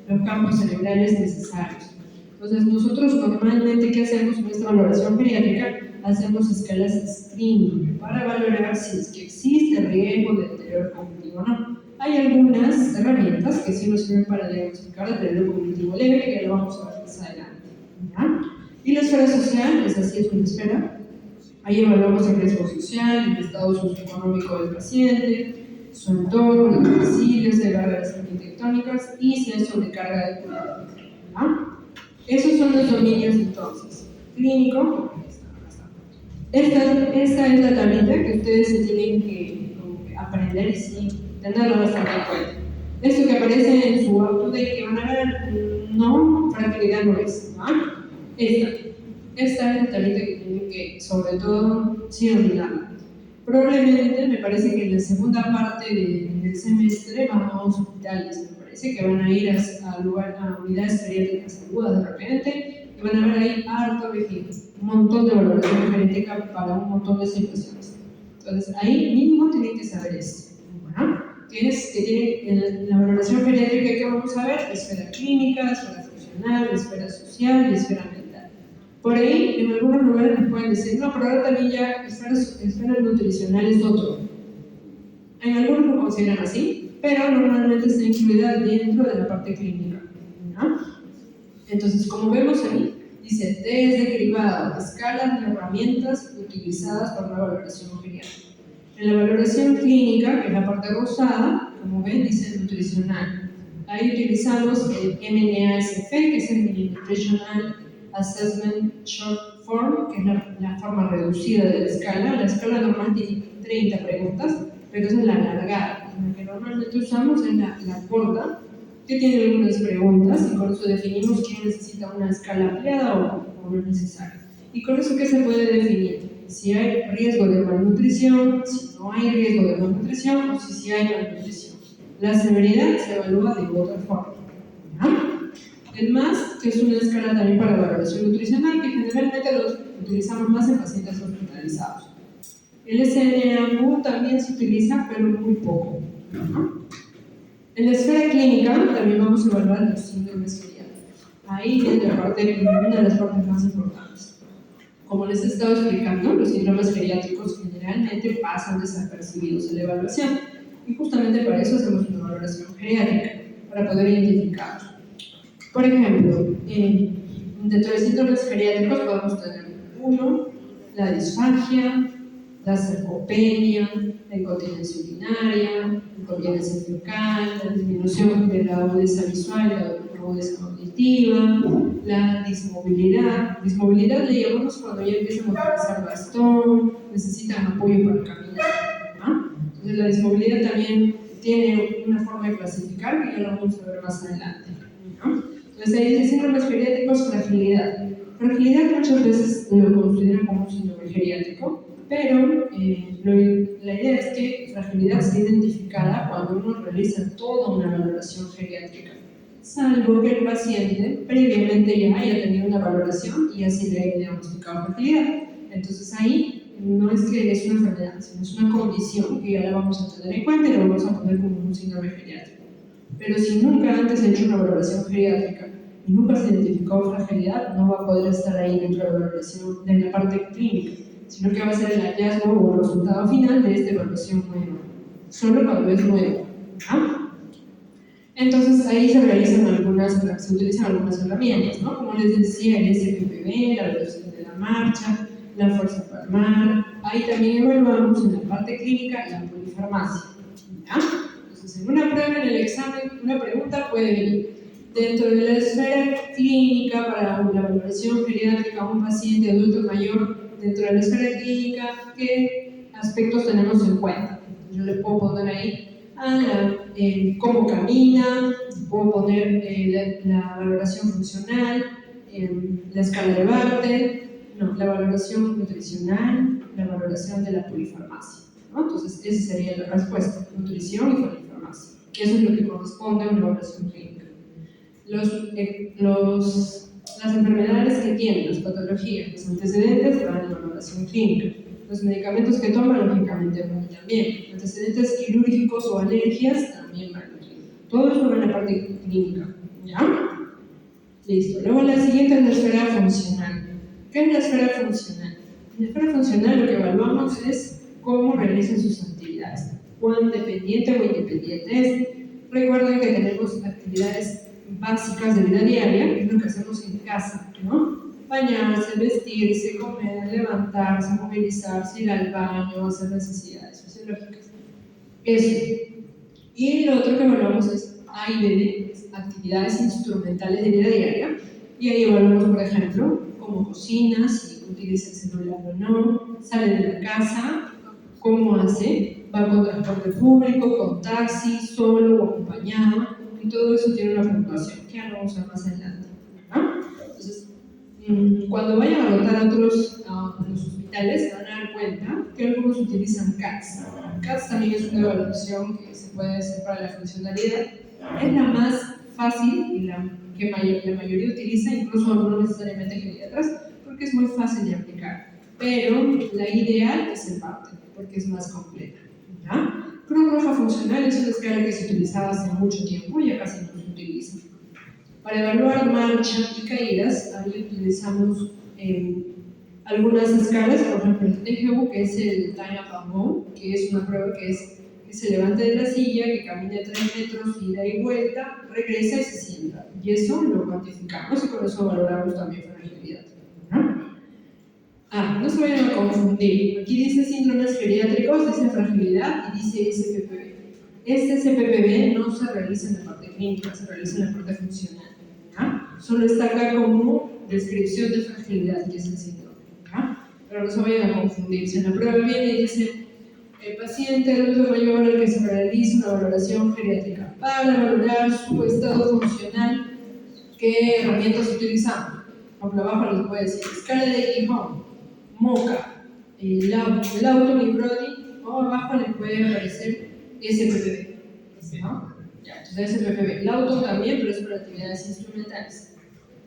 los campos cerebrales necesarios. Entonces, nosotros normalmente, ¿qué hacemos en esta valoración geriátrica? Hacemos escalas de screening para valorar si es que existe riesgo de deterioro cognitivo o no. Hay algunas herramientas que sí nos sirven para diagnosticar deterioro cognitivo leve, que ya lo vamos a ver más adelante. ¿Ya? Y la esfera social, es así, es una esfera. Ahí evaluamos el riesgo social, el estado socioeconómico del paciente, su entorno, los domicilios de barreras arquitectónicas y si hay sobrecarga de cuidado. ¿Ya? Esos son los dominios entonces. Clínico. Esta es la tablita que ustedes se tienen que aprender y sí, tenerlo bastante en cuenta. Esto que aparece en su autodeck que van a ver, no, fragilidad no es. ¿No? Esta es la tablita que tienen que, sobre todo, sin olvidarla. Probablemente, me parece que en la segunda parte del semestre van a los hospitales. Me parece que van a ir a unidades geriátricas agudas de repente y van a ver ahí harto un montón de valoración genética para un montón de situaciones. Entonces, ahí mínimo tienen que saber esto. ¿Bueno? Que tiene en la valoración geriátrica que vamos a ver, esfera clínica, esfera funcional, esfera social y esfera mental. Por ahí, en algunos lugares nos pueden decir, no, pero ahora también ya esfera nutricional es otro. En algunos lo consideran así, pero normalmente está incluida dentro de la parte clínica. ¿No? Entonces, como vemos ahí, dice test de cribado, escalas de herramientas utilizadas para la valoración geriátrica. En la valoración clínica, que es la parte rosada, como ven, dice nutricional. Ahí utilizamos el MNASF, que es el Nutritional Assessment Short Form, que es la forma reducida de la escala. La escala normal tiene 30 preguntas, pero esa es la alargada. La que normalmente usamos es la corta, que tiene algunas preguntas, y con eso definimos quién necesita una escala ampliada o no es necesaria. Y con eso, ¿qué se puede definir? Si hay riesgo de malnutrición, si no hay riesgo de malnutrición, o si hay malnutrición. La severidad se evalúa de otra forma. ¿Ya? El MAS, que es una escala también para valoración nutricional, que generalmente los utilizamos más en pacientes hospitalizados. El SNAQ también se utiliza, pero muy poco. En la esfera clínica también vamos a evaluar los síndromes geriátricos. Ahí viene una de las partes más importantes. Como les he estado explicando, los síndromes geriátricos generalmente pasan desapercibidos en la evaluación. Y justamente para eso hacemos una valoración geriátrica, para poder identificarlos. Por ejemplo, dentro de síndromes geriátricos podemos tener uno, la disfagia, la sarcopenia, la incontinencia urinaria, la incontinencia fecal, la disminución de la agudeza visual, la agudeza auditiva, la dismovilidad. Dismovilidad le llamamos cuando ya empiezan a utilizar bastón, necesitan apoyo para caminar. ¿No? Entonces la dismovilidad también tiene una forma de clasificar que ya lo vamos a ver más adelante. ¿No? Entonces ahí dice síndromes geriátricos, fragilidad. Fragilidad muchas veces lo consideran como un síndrome geriátrico, pero la idea es que fragilidad sea identificada cuando uno realiza toda una valoración geriátrica, salvo que el paciente previamente ya haya tenido una valoración y así le haya diagnosticado fragilidad. Entonces ahí no es que es una enfermedad, sino es una condición que ya la vamos a tener en cuenta y la vamos a poner como un síndrome geriátrico. Pero si nunca antes se ha hecho una valoración geriátrica y nunca se identificó fragilidad, no va a poder estar ahí dentro de la valoración, de la parte clínica, sino que va a ser el hallazgo o el resultado final de esta evaluación nueva, solo cuando es nuevo. ¿Ah? Entonces ahí se realizan se utilizan algunas herramientas, ¿no? Como les decía, el SPPB, la velocidad de la marcha, la fuerza palmar. Ahí también evaluamos en la parte clínica la polifarmacia. ¿Ya? Entonces en una prueba, en el examen, una pregunta puede venir. Dentro de la esfera clínica para la valoración geriátrica a un paciente adulto mayor, dentro de la esfera clínica, ¿qué aspectos tenemos en cuenta? Yo le puedo poner ahí cómo camina, puedo poner la valoración funcional, la escala de Barter, la valoración nutricional, la valoración de la polifarmacia, ¿no? Entonces, esa sería la respuesta: nutrición y polifarmacia, que eso es lo que corresponde a una valoración clínica. Las Las enfermedades que tienen, las patologías, los antecedentes van en la valoración clínica. Los medicamentos que toman, lógicamente, van también. Antecedentes quirúrgicos o alergias también van aquí. Todo eso va en la parte clínica. ¿Ya? Listo. Luego la siguiente es la esfera funcional. ¿Qué es la esfera funcional? En la esfera funcional lo que evaluamos es cómo realizan sus actividades. Cuán dependiente o independiente es. Recuerden que tenemos actividades básicas de vida diaria, que es lo que hacemos en casa, ¿no? Bañarse, vestirse, comer, levantarse, movilizarse, ir al baño, hacer necesidades fisiológicas. Eso. Y lo otro que evaluamos es A y B, actividades instrumentales de vida diaria. Y ahí evaluamos, por ejemplo, cómo cocina, si utiliza el celular o no, sale de la casa, cómo hace, va con transporte público, con taxi, solo o acompañado. Y todo eso tiene una puntuación que ya lo vamos a ver más adelante, ¿no? Entonces, cuando vayan a votar a otros a los hospitales, se van a dar cuenta que algunos utilizan CATS. CATS también es una evaluación que se puede hacer para la funcionalidad. Es la más fácil y la que la mayoría utiliza, incluso no necesariamente geriatras, porque es muy fácil de aplicar. Pero la ideal es el PARTE, porque es más completa. ¿Ya? Cruz Roja Funcional es una escala que se utilizaba hace mucho tiempo y ya casi no se utiliza. Para evaluar marcha y caídas, ahí utilizamos algunas escalas, por ejemplo el TGU, que es el Time Up and Go, que es una prueba que se levanta de la silla, que camina 3 metros, ida y vuelta, regresa y se sienta. Y eso lo cuantificamos y con eso valoramos también fragilidad. ¿No? No se vayan a confundir. Aquí dice síndromes geriátricos, dice fragilidad y dice SPPB. Este SPPB no se realiza en la parte clínica, se realiza en la parte funcional. ¿Ya? Solo está acá como descripción de fragilidad, que es el síndrome. ¿Ya? Pero no se vayan a confundir. Si en la prueba viene y dice el paciente adulto mayor al que se realiza una valoración geriátrica para valorar su estado funcional, ¿qué herramientas utilizamos? Por abajo les voy a decir escala de Gijón, MOCA, el auto y Brody, o abajo les puede aparecer SPPB, ¿no? Ya, entonces SPPB. El auto también, pero es para actividades instrumentales.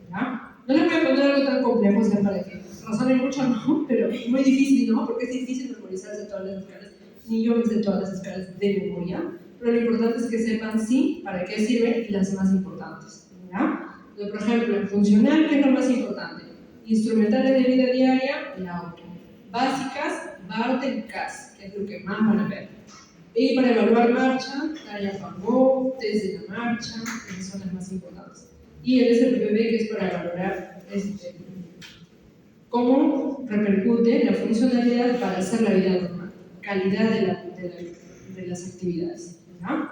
¿Ya? No les voy a poner algo tan complejo, o sea, para que razonen mucho, no, pero es muy difícil, ¿no? Porque es difícil memorizarse todas las escalas. Ni yo me sé todas las escalas de memoria, pero lo importante es que sepan sí para qué sirven y las más importantes. ¿Ya? Entonces, por ejemplo, en funcional, ¿qué es lo más importante? Instrumentales de vida diaria, el auto. Básicas, BART y CAS, que es lo que más van a ver. Y para evaluar marcha, talla Fangó, test de la marcha, que son las más importantes. Y el SPPB, que es para evaluar cómo repercute la funcionalidad para hacer la vida normal, calidad de las actividades. ¿No?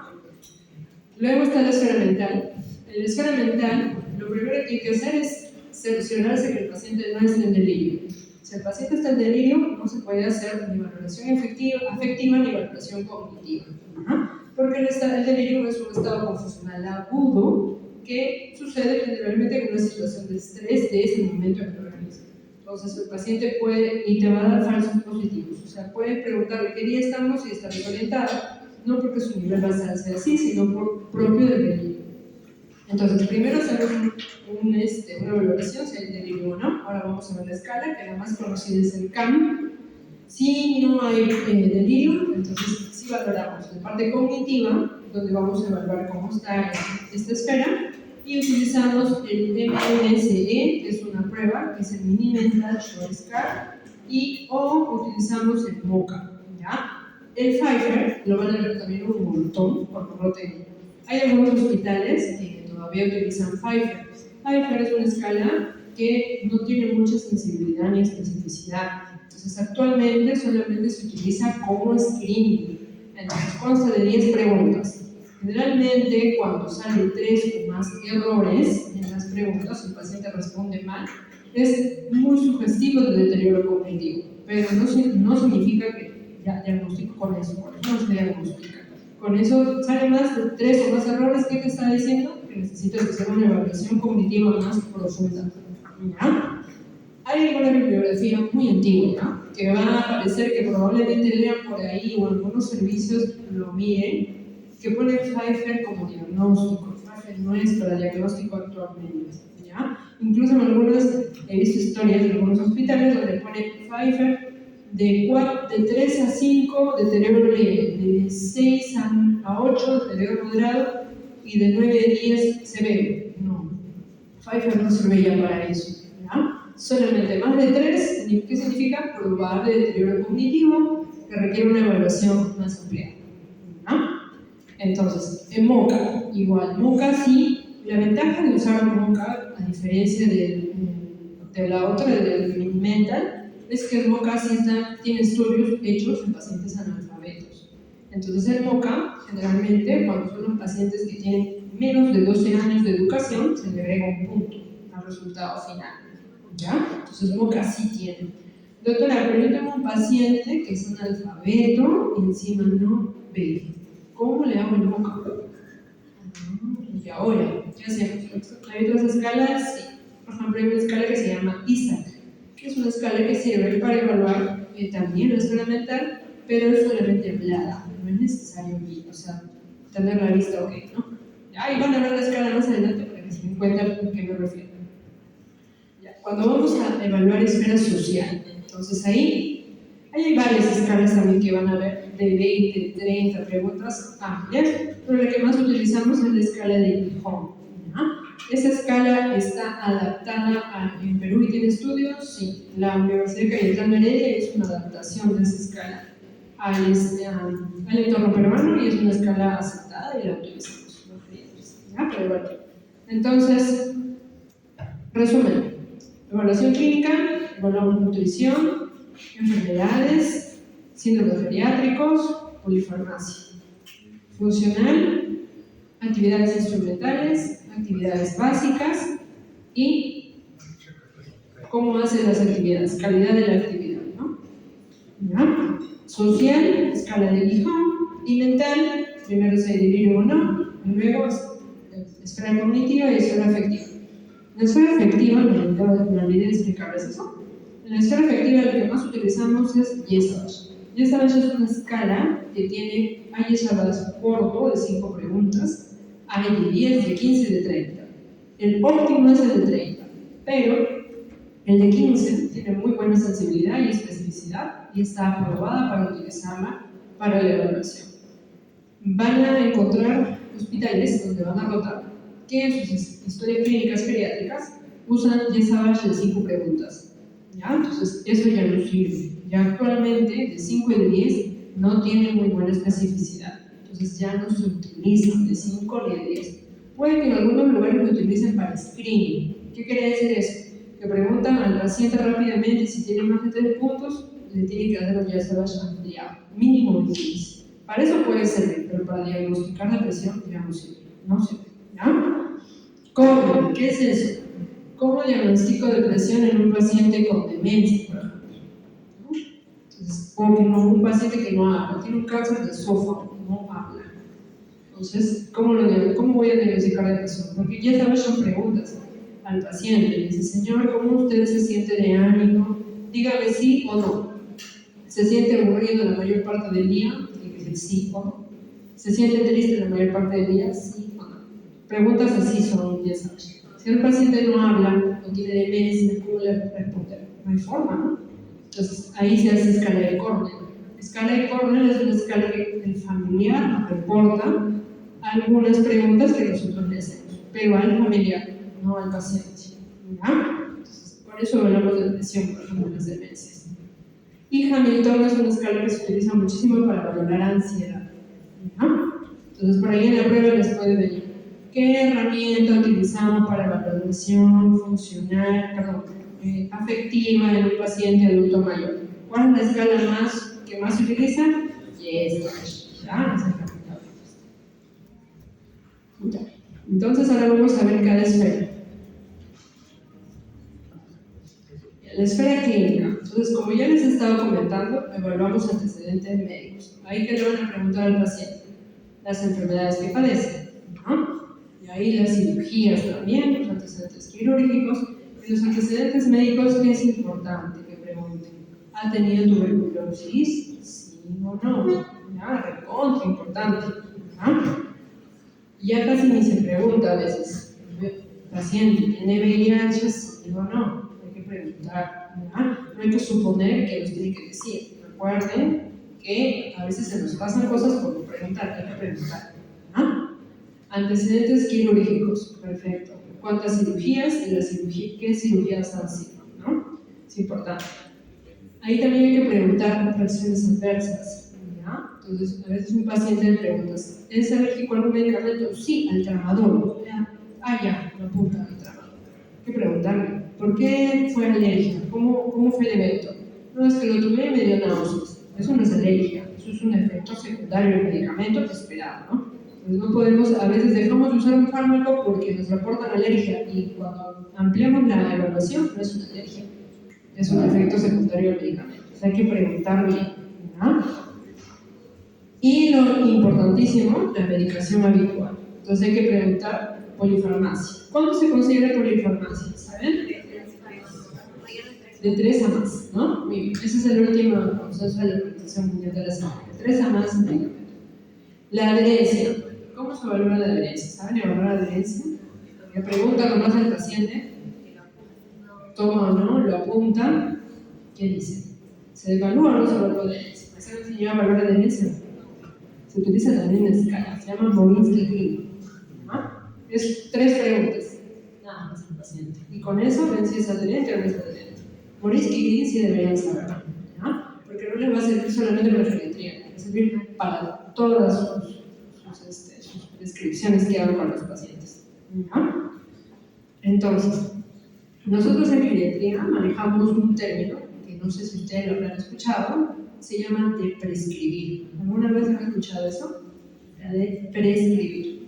Luego está la esfera mental. En la esfera mental, lo primero que hay que hacer es cerciorarse que el paciente no está en delirio. Si el paciente está en delirio, no se puede hacer ni valoración afectiva ni valoración cognitiva. Porque el delirio es un estado confusional agudo que sucede generalmente con una situación de estrés de ese momento en el organismo. Entonces el paciente puede, y te va a dar falsos positivos, o sea, puedes preguntarle qué día estamos y está desorientado, no porque su nivel basal sea así, sino por propio del delirio. Entonces, primero hacemos una valoración si hay delirio o no. Ahora vamos a ver la escala, que la más conocida es el CAM. Si no hay delirio, entonces sí valoramos la parte cognitiva, donde vamos a evaluar cómo está esta esfera, y utilizamos el MMSE, que es una prueba, que es el Mini Mental Short Scar, o utilizamos el MOCA. ¿Ya? El Pfeiffer lo van a ver también un montón, porque no tengo. Hay algunos hospitales que todavía utilizan Pfeiffer. Pfeiffer es una escala que no tiene mucha sensibilidad ni especificidad. Entonces, actualmente solamente se utiliza como screening. Entonces, consta de 10 preguntas. Generalmente, cuando salen 3 o más errores en las preguntas, el paciente responde mal, es muy sugestivo de deterioro cognitivo, pero no significa que ya diagnostico con eso, no se diagnostica. Con eso sale más de 3 o más errores. ¿Qué te está diciendo? Que necesitas hacer una evaluación cognitiva más profunda. ¿Ya? Hay alguna bibliografía muy antigua, ¿no? Que va a aparecer, que probablemente lean por ahí o algunos servicios lo miren, que pone Pfeiffer como diagnóstico. Pfeiffer no es para diagnóstico actualmente, ¿ya? Incluso en algunas, he visto historias de algunos hospitales donde pone Pfeiffer de 3 a 5, deterioro de 6 a 8, deterioro moderado, y de 9 a 10 severo. No, Pfeiffer no sirve ya para eso, ¿ya? Solamente más de 3, ¿qué significa? Probable deterioro cognitivo que requiere una evaluación más amplia, ¿ya? Entonces, en MOCA, igual, MOCA sí, la ventaja de usar MOCA, a diferencia de la otra, del mental, es que el MOCA sí tiene estudios hechos en pacientes analfabetos. Entonces, el MOCA, generalmente, cuando son los pacientes que tienen menos de 12 años de educación, se le agrega un punto al resultado final, ¿ya? Entonces, MOCA sí tiene. Doctora, pero yo tengo un paciente que es analfabeto y encima no ve. ¿Cómo le hago el MOCA? Y ahora, ¿qué hacemos? Hay otras escalas, sí. Por ejemplo, hay una escala que se llama ISAC, que es una escala que sirve para evaluar también la escala mental, pero es solamente hablada, no es necesario, o sea, tener la vista ok, ¿no? Ahí van a ver la escala más adelante para que se den cuenta a qué me refiero. Ya, cuando vamos a evaluar esfera social, entonces ahí hay varias escalas también que van a ver de 20, 30 preguntas amplias, pero la que más utilizamos es la escala de Gijón. Esa escala está adaptada en Perú y tiene estudios, sí. La Universidad Cayetano Heredia es una adaptación de esa escala al entorno peruano y es una escala aceptada y la utilizamos los clientes. ¿Ya? Pero bueno, entonces, resumen: evaluación clínica, evaluamos nutrición, enfermedades, síndromes geriátricos, polifarmacia. Funcional, actividades instrumentales, actividades básicas y cómo hacen las actividades, calidad de la actividad, ¿no? ¿Ya? Social, escala de Gijón, y mental, primero es el delirio o no, y luego es esfera cognitiva y esfera afectiva. La esfera afectiva, me olvidé de explicarles eso. En la esfera afectiva lo que más utilizamos es Yesavage. Yesavage es una escala que hay Yesavage corto de 5 preguntas, hay de 10, de 15 y de 30. El óptimo es el de 30, pero el de 15 tiene muy buena sensibilidad y especificidad y está aprobada para utilizarla para la evaluación. Van a encontrar hospitales donde van a rotar que en sus historias clínicas geriátricas usan Yesavage de 5 preguntas. ¿Ya? Entonces, eso ya no sirve. Ya actualmente, de 5 y de 10, no tiene muy buena especificidad. Entonces, ya no se utilizan de 5 ni de 10. Puede que en algunos lugares lo utilicen para screening. ¿Qué quiere decir eso? Que preguntan al paciente rápidamente si tiene más de 3 puntos, le tienen que dar un Yesavage ampliado, mínimo de 15. Para eso puede servir, pero para diagnosticar depresión ya no sirve. No sirve. ¿Ya? ¿Cómo? ¿Qué es eso? ¿Cómo diagnostico depresión en un paciente con demencia, por ejemplo? Entonces, o un paciente que no habla, tiene un cáncer de esófago, no habla. Entonces, ¿cómo voy a diagnosticar depresión? Porque ya sabes, son preguntas al paciente. Le dice, señor, ¿cómo usted se siente de ánimo? Dígame sí o no. ¿Se siente aburrido la mayor parte del día? Tiene que decir sí o no. ¿Se siente triste la mayor parte del día? Sí o no. Preguntas así son, ya sabes. Si el paciente no habla o tiene demencia, ¿cómo le responder? No hay forma, ¿no? Entonces, ahí se hace escala de Cornell. Escala de Cornell es una escala que el familiar nos reporta algunas preguntas que nosotros le hacemos, pero al familiar, no al paciente. ¿Ya? Entonces, por eso hablamos de depresión, por ejemplo, las demencias. Y Hamilton es una escala que se utiliza muchísimo para valorar ansiedad. ¿Ya? Entonces, por ahí en la prueba les puede venir. ¿Qué herramienta utilizamos para evaluación funcional, afectiva en un paciente adulto mayor? ¿Cuál es la escala que más se utiliza? Yesavage. ¿Ya? Entonces ahora vamos a ver cada esfera. La esfera clínica. Entonces, como ya les he estado comentando, evaluamos antecedentes médicos. Ahí que le van a preguntar al paciente las enfermedades que padece, ¿no? Y ahí las cirugías también, los antecedentes quirúrgicos. Y los antecedentes médicos, ¿qué es importante que pregunten? ¿Ha tenido tuberculosis? Sí o no. Ya, recontra importante. ¿Ah? Ya casi ni se pregunta a veces. paciente tiene VIH, sí o no. Hay que preguntar, ¿verdad? No hay que suponer que nos tiene que decir. Recuerden que a veces se nos pasan cosas por preguntar, hay que preguntar. ¿Verdad? Antecedentes quirúrgicos, perfecto. ¿Cuántas cirugías y qué cirugías han sido? ¿No? Es importante. Ahí también hay que preguntar reacciones adversas. ¿Ya? Entonces, a veces un paciente le pregunta, ¿es alérgico a algún medicamento? Sí, al tramadol. Ya, lo apunta al tramadol. Hay que preguntarle, ¿por qué fue alergia? ¿Cómo fue el evento? No, es que lo tomé y me dio náuseas. Eso no es alergia, eso es un efecto secundario del medicamento esperado, ¿no? Entonces no podemos, a veces dejamos de usar un fármaco porque nos reportan alergia y cuando ampliamos la evaluación no es una alergia, es un efecto secundario del medicamento. O sea, hay que preguntar bien, ¿verdad? Y lo importantísimo, la medicación habitual. Entonces hay que preguntar polifarmacia. ¿Cuándo se considera polifarmacia? ¿Saben? De 3 a más, ¿no? Muy bien. Ese es el último consenso de la Organización Mundial de la Salud. De 3 a más medicamentos. La adherencia. ¿Cómo se evalúa la adherencia? ¿Saben evaluar la adherencia? Le pregunta nomás al paciente, toma o no, lo apunta, ¿qué dice? ¿Se evalúa o no se evalúa la adherencia? ¿Se han enseñado a evaluar la adherencia? Se utiliza también en escala, se llama Morinski-Green. ¿Ah? Es 3 preguntas, nada más al paciente. Y con eso ven si es adherente o no es adherente. Morinski-Green sí deberían saberlo, ¿ah? Porque no les va a servir solamente para la geriatría, les va a servir para todas sus prescripciones que hagan con los pacientes. ¿Ya? Entonces, nosotros en geriatría manejamos un término que no sé si ustedes lo habrán escuchado, se llama de prescribir. ¿Alguna vez han escuchado eso? La de prescribir.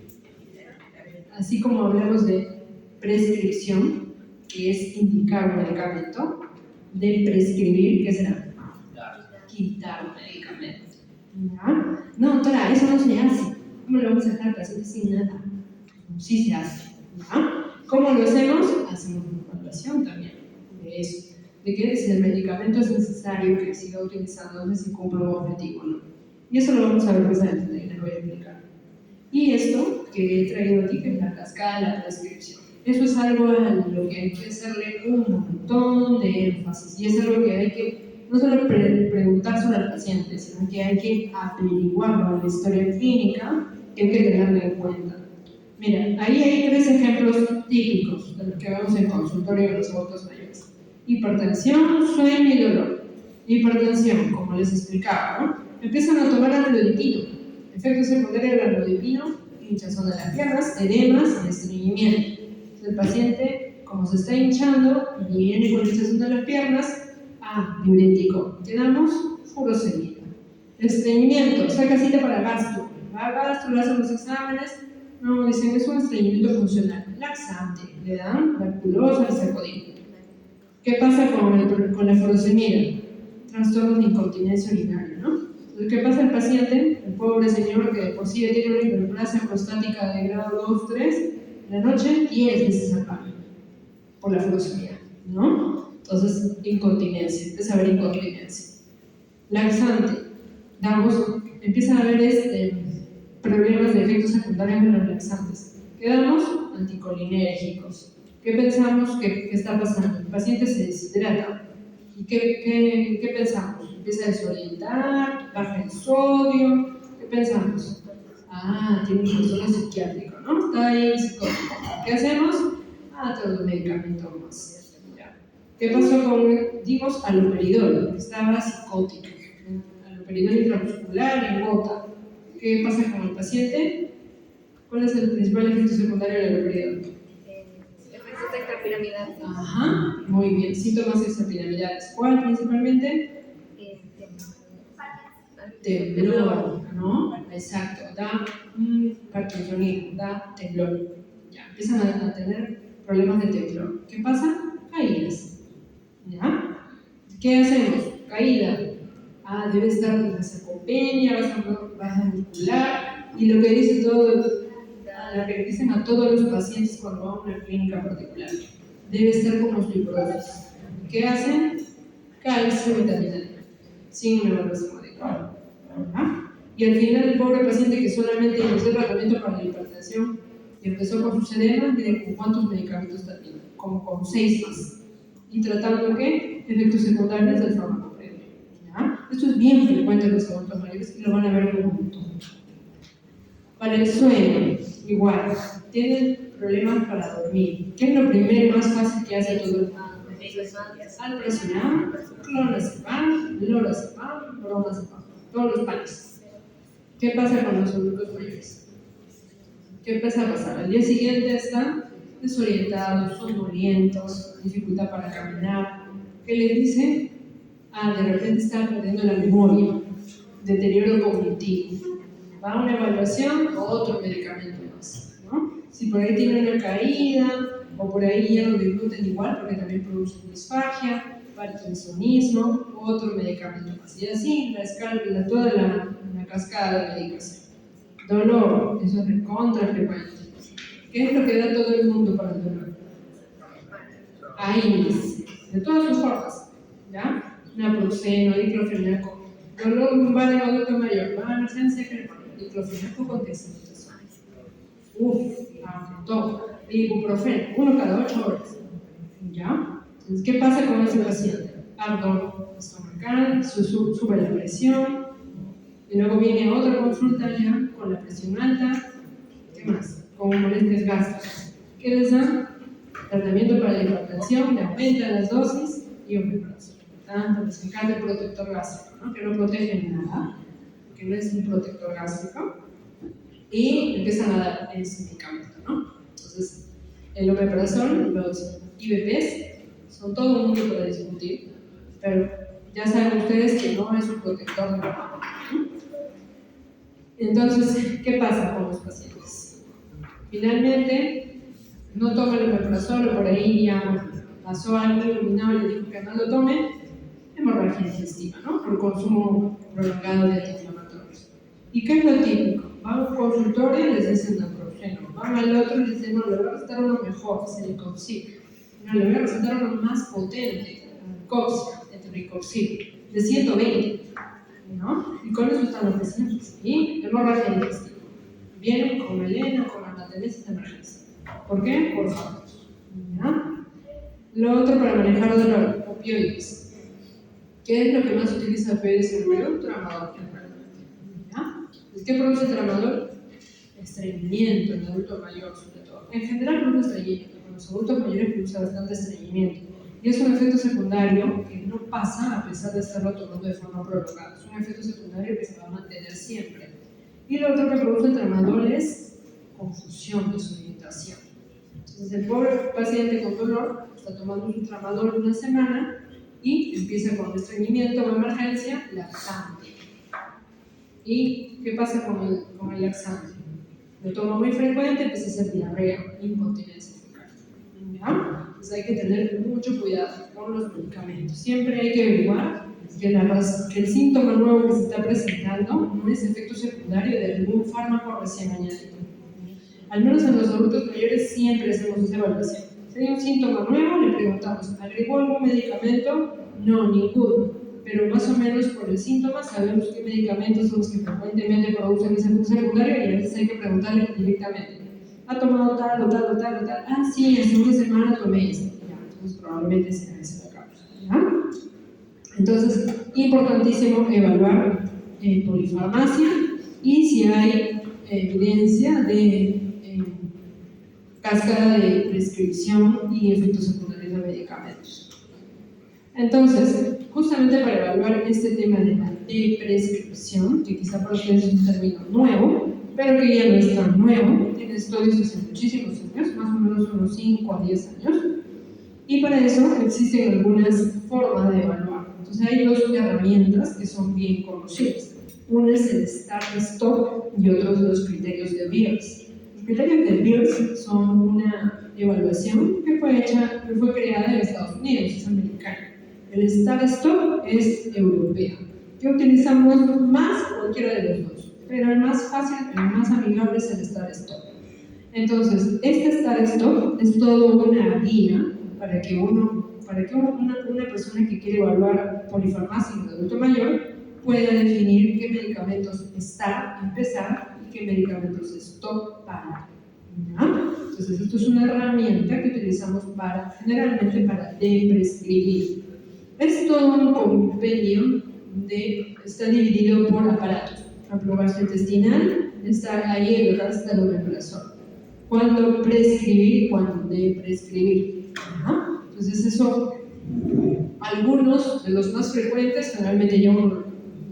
Así como hablamos de prescripción, que es indicar un medicamento, de prescribir, ¿qué será? Quitar un medicamento. ¿Ya? No, doctora, eso no se hace. ¿Cómo lo vamos a dejar al paciente sin nada? Sí se hace. ¿Ya? ¿Cómo lo hacemos? Hacemos una evaluación también de eso. De que si el medicamento es necesario que siga utilizándose si cumple un objetivo o no. Y eso lo vamos a ver más adelante y les voy a explicar. Y esto que he traído aquí, que es la cascada de la prescripción. Eso es algo a lo que hay que hacerle un montón de énfasis. Y es algo que hay que no solo preguntar sobre el paciente, sino que hay que averiguarlo en la historia clínica, que hay que tenerlo en cuenta. Mira, ahí hay 3 ejemplos típicos de los que vemos en consultorio de los adultos mayores. Hipertensión, sueño y dolor. Hipertensión, como les explicaba, ¿no? Empiezan a tomar amlodipino. Efecto secundario del amlodipino, hinchazón de las piernas, edemas y estreñimiento. El paciente, como se está hinchando y viene con hinchazón de las piernas, diurético. Quedamos furosemida. Estreñimiento, saca cita para gastro. Va a gastro, le hacen los exámenes. No, dicen que es un estreñimiento funcional. Laxante, le dan lactulosa y sacodina. ¿Qué pasa con la furosemida? Trastorno de incontinencia urinaria, ¿no? Entonces, ¿qué pasa al paciente? El pobre señor que por sí tiene una hiperplasia prostática de grado 2, 3, en la noche 10 veces al baño por la furosemida, ¿no? Entonces, incontinencia, empieza a haber incontinencia. Laxante, empiezan a haber problemas de efectos secundarios de los laxantes. ¿Qué damos? Anticolinérgicos. ¿Qué pensamos que está pasando? El paciente se deshidrata. ¿Y qué pensamos? Empieza a desorientar, baja el sodio. ¿Qué pensamos? Tiene un trastorno psiquiátrico, ¿no? Está ahí psicótico. ¿Qué hacemos? Todo el medicamento más. ¿Qué pasó dimos aloperidol, que estaba psicótico? Aloperidol intramuscular en gota. ¿Qué pasa con el paciente? ¿Cuál es el principal efecto secundario del aloperidol? Efectos extrapiramidales. Muy bien. Síntomas extrapiramidales. ¿Cuál principalmente? Temblor, ¿no? Exacto. Da parkinsonismo, da temblor. Ya, empiezan a tener problemas de temblor. ¿Qué pasa? Caídas. ¿Ya? ¿Qué hacemos? Caída. Debe estar en la sarcopenia, baja muscular, y lo que dice lo que dicen a todos los pacientes cuando van a una clínica particular, debe estar con osteoporosis. ¿Qué hacen? Calcio y vitamina D, sin una evaluación adecuada. Y al final el pobre paciente que solamente inició tratamiento para la hipertensión, y empezó con sus edemas, miren con cuántos medicamentos terminó, como con 6 más. Y tratando ¿qué? Efectos secundarios del fármaco previo. ¿Ya? Esto es bien frecuente en los adultos mayores y lo van a ver en un montón. Para el sueño, igual, tienen problemas para dormir. ¿Qué es lo primero y más fácil que hace todo el mundo? Alprazolam, clonazepam, lorazepam, bromazepam, todos los panes. ¿Qué pasa con los adultos mayores? ¿Qué empieza a pasar? Al día siguiente están desorientados, somnolientos, dificultad para caminar. ¿Qué les dicen? De repente están perdiendo la memoria, deterioro cognitivo. Va a una evaluación o otro medicamento más, ¿no? Si por ahí tiene una caída o por ahí hierro de gluten igual, porque también produce disfagia, parkinsonismo, otro medicamento más. Y así la escala, toda la cascada de medicación. Dolor, eso es recontra frecuente. ¿Qué es lo que da todo el mundo para el dolor? AINES, de todas sus formas, ¿ya? Naproxeno, diclofenaco. Dolor lumbar en adulto mayor, va a emergencia crematoria, diclofenaco con deshidratación. Todo. Ibuprofeno, 1 cada 8 horas. ¿Ya? Entonces, ¿qué pasa con ese paciente? Ardor estomacal, sube la presión, y luego viene otra consulta ya con la presión alta. ¿Qué más? Con molestias gástricas. ¿Qué les dan? Tratamiento para la hipertensión, le aumentan las dosis y omeprazol. Tanto les encanta el protector gástrico, ¿no? Que no protege nada, que no es un protector gástrico, y empiezan a dar ese medicamento, ¿no? Entonces, el omeprazol, los IBPs, son todo un mundo para discutir, pero ya saben ustedes que no es un protector de nada. Entonces, ¿qué pasa con los pacientes? Finalmente, no toman el omeprazol o por ahí ya pasó algo iluminado y le dijo que no lo tome, hemorragia digestiva, ¿no? Por consumo prolongado de antiinflamatorios. ¿Y qué es lo típico? Van a un consultorio y les dicen naproxeno, van al otro y les dicen, no, le voy a recetar uno mejor, celecoxib. No, le voy a recetar uno más potente, etoricoxib, de 120, ¿no? Y con eso están los pacientes. Y hemorragia digestiva. Vienen con melena, con anateles de emergencia. ¿Por qué? Por fármacos. ¿Ya? Lo otro para manejar dolor, opioides. ¿Qué es lo que más utiliza opioides en el Perú? Tramadol. ¿Ya? ¿Qué produce tramadol? Estreñimiento en el adulto mayor, sobre todo. En general produce estreñimiento, pero en los adultos mayores produce bastante estreñimiento. Y es un efecto secundario que no pasa a pesar de estarlo tomando de forma prolongada. Es un efecto secundario que se va a mantener siempre. Y lo otro que produce el tramadol es confusión, desorientación. Entonces el pobre paciente con dolor está tomando su tramadol una semana y empieza con estreñimiento o emergencia laxante. ¿Y qué pasa con el laxante? Lo toma muy frecuente, empieza a hacer diarrea, incontinencia fecal. ¿Ya? Entonces hay que tener mucho cuidado con los medicamentos. Siempre hay que averiguar que el síntoma nuevo que se está presentando no es efecto secundario de algún fármaco recién añadido. Al menos en los adultos mayores siempre hacemos esa evaluación. Si hay un síntoma nuevo, le preguntamos, ¿agregó algún medicamento? No, ninguno. Pero más o menos por el síntoma sabemos qué medicamentos son los que frecuentemente producen ese efecto secundario y a veces hay que preguntarle directamente. ¿Ha tomado tal o tal o tal o tal? Ah, sí, hace una semana tomé esto. Entonces probablemente sea esa la causa. ¿Ya? Entonces, importantísimo evaluar polifarmacia y si hay evidencia de cascada de prescripción y efectos secundarios de medicamentos. Entonces, justamente para evaluar este tema de la prescripción, que quizá para ustedes es un término nuevo, pero que ya no es tan nuevo, tiene estudios hace muchísimos años, más o menos unos 5 a 10 años, y para eso existen algunas formas de evaluar. Entonces hay dos herramientas que son bien conocidas. Uno es el Start-Stop y otros los criterios de Beers. Los criterios de Beers son una evaluación que fue creada en Estados Unidos, es americana. El Start-Stop es europeo. Que utilizamos más cualquiera de los dos, pero el más fácil, el más amigable es el Start-Stop. Entonces, este Start-Stop es todo una guía para que una persona que quiere evaluar polifarmacia en un adulto mayor pueda definir qué medicamentos empezar y qué medicamentos stop parar. ¿Ya? Entonces, esto es una herramienta que utilizamos generalmente para prescribir. Es todo un compendio está dividido por aparatos. Por ejemplo, gastrointestinal está ahí el gastroomeprazol. Cuándo prescribir y cuándo prescribir. Entonces, eso, algunos de los más frecuentes, generalmente yo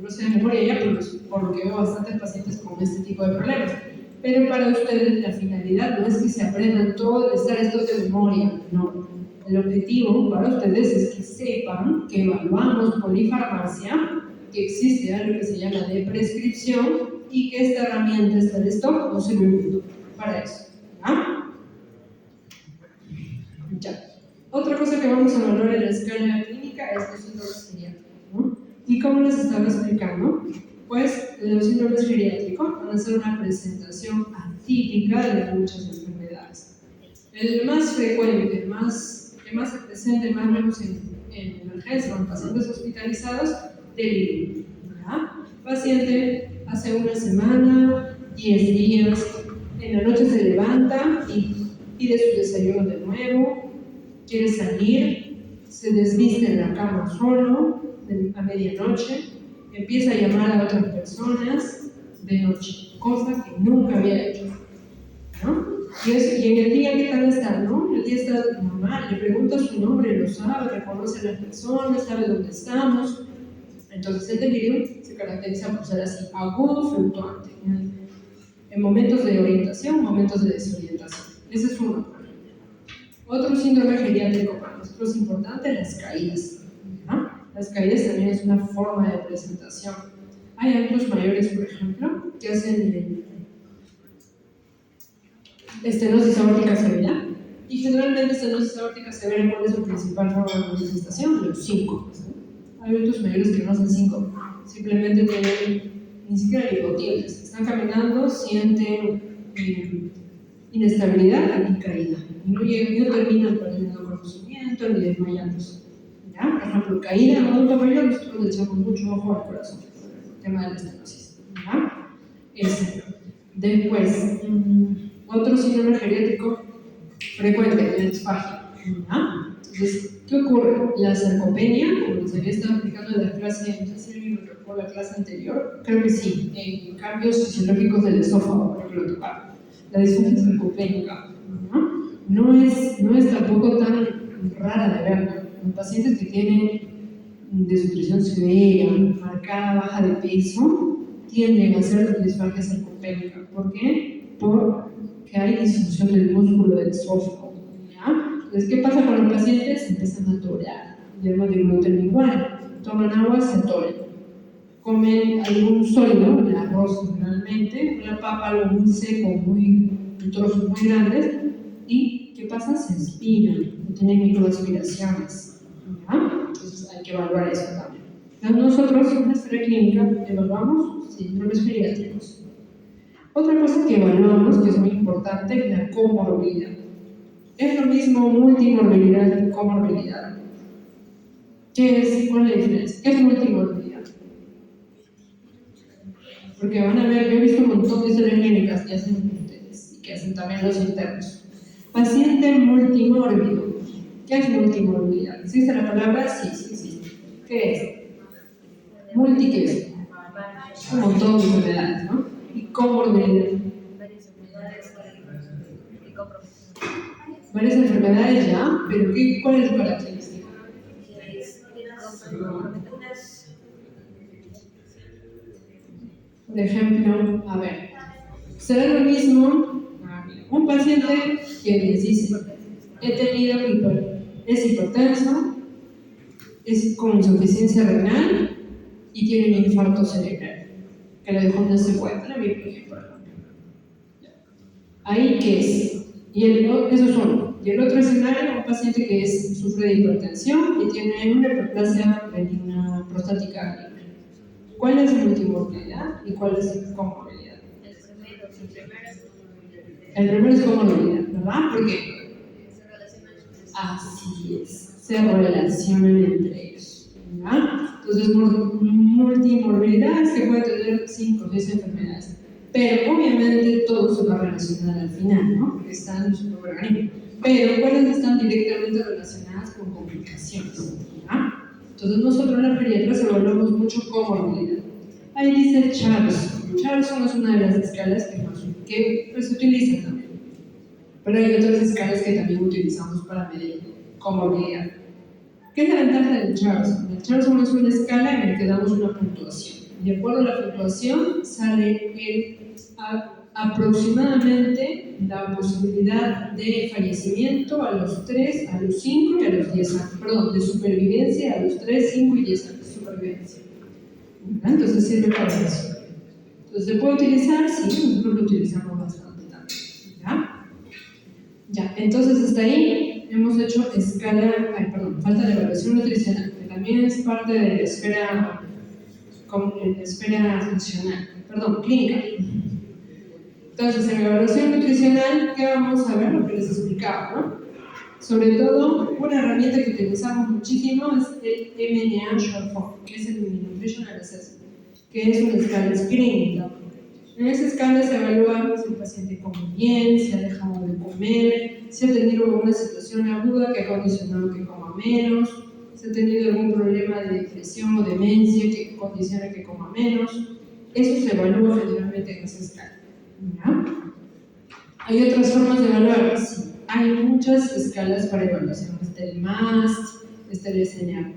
no sé de memoria ya, por lo que veo bastantes pacientes con este tipo de problemas. Pero para ustedes la finalidad no es que se aprendan todo, estar esto de memoria, no. El objetivo para ustedes es que sepan que evaluamos polifarmacia, que existe algo que se llama de prescripción y que esta herramienta está de stock, no sirve mucho para eso. Ya. Otra cosa que vamos a evaluar en la escala clínica es los síndromes geriátricos, ¿no? Y como les estaba explicando, pues los síndromes geriátricos van a ser una presentación atípica de muchas enfermedades. El más frecuente, que más se presenta, más vemos en emergencia o en pacientes hospitalizados, delirio. Paciente hace una semana, 10 días, en la noche se levanta y pide su desayuno de nuevo, quiere salir, se desviste en la cama solo a medianoche, empieza a llamar a otras personas de noche, cosa que nunca había hecho, ¿no? Y en el día, ¿qué tal está, no? El día está normal, le pregunta su nombre, lo sabe, reconoce a las personas, sabe dónde estamos. Entonces el delirio se caracteriza por ser así, agudo, fluctuante, en momentos de orientación, momentos de desorientación. Ese es uno. Otro síndrome geriátrico para nosotros importante, las caídas. Las caídas también es una forma de presentación. Hay adultos mayores, por ejemplo, que hacen estenosis aórtica severa, y generalmente estenosis aórtica severa, ¿cuál es su principal forma de manifestación? Los síncopes. Hay adultos mayores que no hacen síncope, simplemente tienen ni siquiera lipotíosis, están caminando, sienten inestabilidad y caída, y no terminan perdiendo conocimiento ni desmayándose. Por ejemplo, caída en un adulto mayor, nosotros le echamos mucho ojo al corazón, el tema de la estenosis. Después, otro síndrome geriátrico frecuente, la disfagia. Entonces, ¿qué ocurre? La sarcopenia, como les había estado explicando en la clase, no sé si alguien me recuerda la clase anterior, creo que sí, en cambios fisiológicos del esófago, por ejemplo, la disfagia sarcopénica, no es tampoco tan rara de ver. En pacientes que tienen desnutrición severa, marcada baja de peso, tienden a hacer disfagia sarcopénica. ¿Por qué? Porque hay disfunción del músculo del esófago. Entonces, ¿qué pasa con los pacientes? Empiezan a atorar, yerba de gluten igual, toman agua, se atoran, comen algún sólido, el arroz generalmente, una papa, algo muy seco, trozos muy grandes, y ¿qué pasa? Se inspiran, tienen microaspiraciones. Entonces hay que evaluar eso también. Nosotros en nuestra clínica evaluamos síndromes geriátricos. Otra cosa que evaluamos, que es muy importante, es la comorbilidad. Es lo mismo multimorbilidad y comorbilidad. ¿Qué es? ¿Cuál es la diferencia? ¿Qué es multimorbilidad? Porque van a ver, yo he visto un montón de historias clínicas que hacen ustedes y que hacen también los internos. Paciente multimórbido. ¿Qué es multimorbilidad? ¿Existe la palabra? Sí, sí existe. ¿Qué es? Multi, ¿qué es? Un montón de enfermedades, ¿no? Y comorbilidad. Varias enfermedades ya, pero ¿cuál es su característica? Por ejemplo, a ver, será lo mismo un paciente que les dice, es hipertenso, es con insuficiencia renal y tiene un infarto cerebral, que le dejó una secuela, la hemiplegia, por ejemplo. ¿Ahí qué es? Eso es uno. Y el otro escenario, un paciente que sufre de hipertensión y tiene una hiperplasia benigna prostática. ¿Cuál es multimorbilidad y cuál es comorbilidad? El primero es comorbilidad, ¿verdad? ¿Por qué? Así es, se relacionan entre ellos, ¿verdad? Entonces, multimorbilidad es que puede tener 5 o 6 enfermedades, Pero obviamente todo se va a relacionar al final, ¿no? Porque están en su propio organismo. Pero ¿cuáles están directamente relacionadas con complicaciones? ¿Ya? Entonces nosotros en la geriatras evaluamos mucho comorbilidad. Ahí dice Charlson. Charlson es una de las escalas que pues, se utilizan también. Pero hay otras escalas que también utilizamos para medir comorbilidad. ¿Qué es la ventaja del Charlson? El Charlson es una escala en la que damos una puntuación. De acuerdo a la puntuación sale aproximadamente la posibilidad de fallecimiento a los 3, a los 5 y a los 10 años. Perdón, de supervivencia a los 3, 5 y 10 años. Supervivencia. Entonces sirve para eso. Entonces, ¿se puede utilizar? Sí, nosotros lo utilizamos bastante también. Ya, entonces hasta ahí hemos hecho falta de evaluación nutricional, que también es parte de la esfera funcional, clínica. Entonces, en la evaluación nutricional, ¿qué vamos a ver? Lo que les explicaba, ¿no? Sobre todo, una herramienta que utilizamos muchísimo es el MNA Short Form, que es el Nutritional Assessment, que es una escala screening. En esa escala se evalúa si el paciente come bien, si ha dejado de comer, si ha tenido alguna situación aguda que ha condicionado que coma menos, si ha tenido algún problema de depresión o demencia que condiciona que coma menos. Eso se evalúa generalmente en esa escala. ¿Ya? ¿Hay otras formas de evaluar? Sí. Hay muchas escalas para evaluación. Está el MAST, está el SNAQ,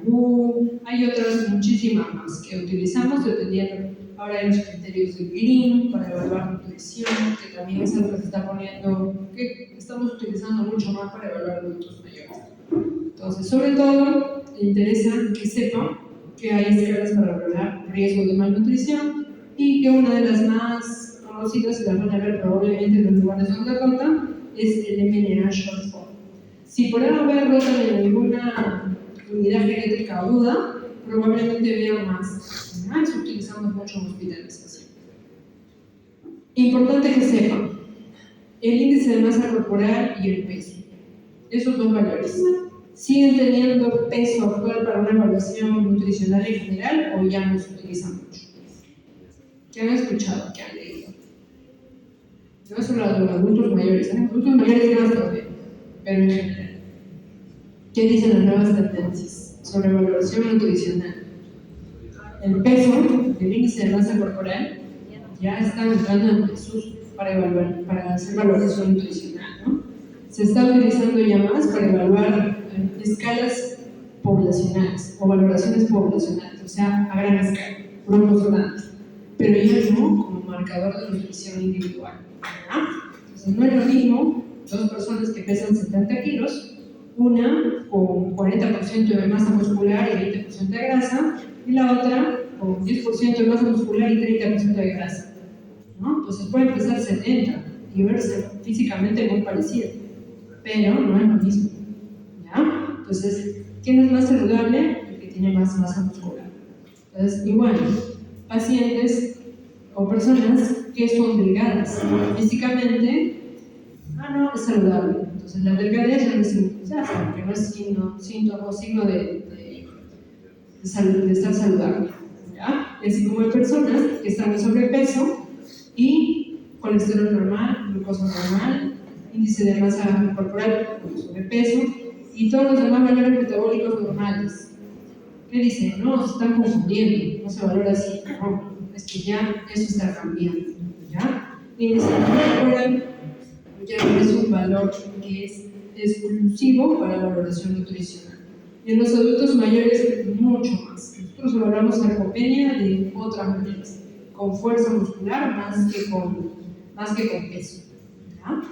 hay otras muchísimas más que utilizamos dependiendo. Ahora hay los criterios de Green para evaluar nutrición, que también es algo que se está poniendo, que estamos utilizando mucho más para evaluar adultos mayores. Entonces, sobre todo, me interesa que sepan que hay escalas para evaluar riesgo de malnutrición y que una de las más conocidas, y las van a ver probablemente en los lugares donde contan, es el MNA Short Form. Si por ahora rotan en alguna unidad geriátrica aguda, probablemente vean más. Eso utilizamos mucho en hospitalización. Importante que sepan, el índice de masa corporal y el peso. Esos dos valores. ¿Siguen teniendo peso actual para una evaluación nutricional en general o ya no se utilizan mucho? ¿Qué han escuchado? ¿Qué han leído? No solo los adultos mayores, adultos mayores más todavía, pero en general. ¿Qué dicen las nuevas tendencias sobre evaluación nutricional? El peso, el índice de masa corporal, ya están entrando en desuso para hacer valoración nutricional, ¿no? Se está utilizando ya más para evaluar escalas poblacionales o valoraciones poblacionales, o sea, a gran escala, grupos grandes, pero ya no como marcador de nutrición individual. Entonces, no es lo mismo dos personas que pesan 70 kilos, una con 40% de masa muscular y 20% de grasa, y la otra con 10% de masa muscular y 30% de grasa, ¿no? Entonces puede pesar 70 y verse físicamente muy parecido, pero no es lo mismo, ¿ya? Entonces, ¿quién es más saludable? El que tiene más masa muscular. Entonces, igual, pacientes o personas que son delgadas físicamente, no es saludable. Entonces, la delgadez ya no es signo de estar saludable. ¿Ya? Y así como hay personas que están en sobrepeso y colesterol normal, glucosa normal, índice de masa corporal, sobrepeso y todos los demás valores metabólicos normales. ¿Qué dicen? No, se están confundiendo, no se valora así. No, es que ya eso está cambiando. ¿Ya? Índice de masa corporal ya no es un valor que es exclusivo para la valoración nutricional. Y en los adultos mayores, mucho más. Nosotros evaluamos sarcopenia de otras maneras, con fuerza muscular más que con peso. ¿Ya?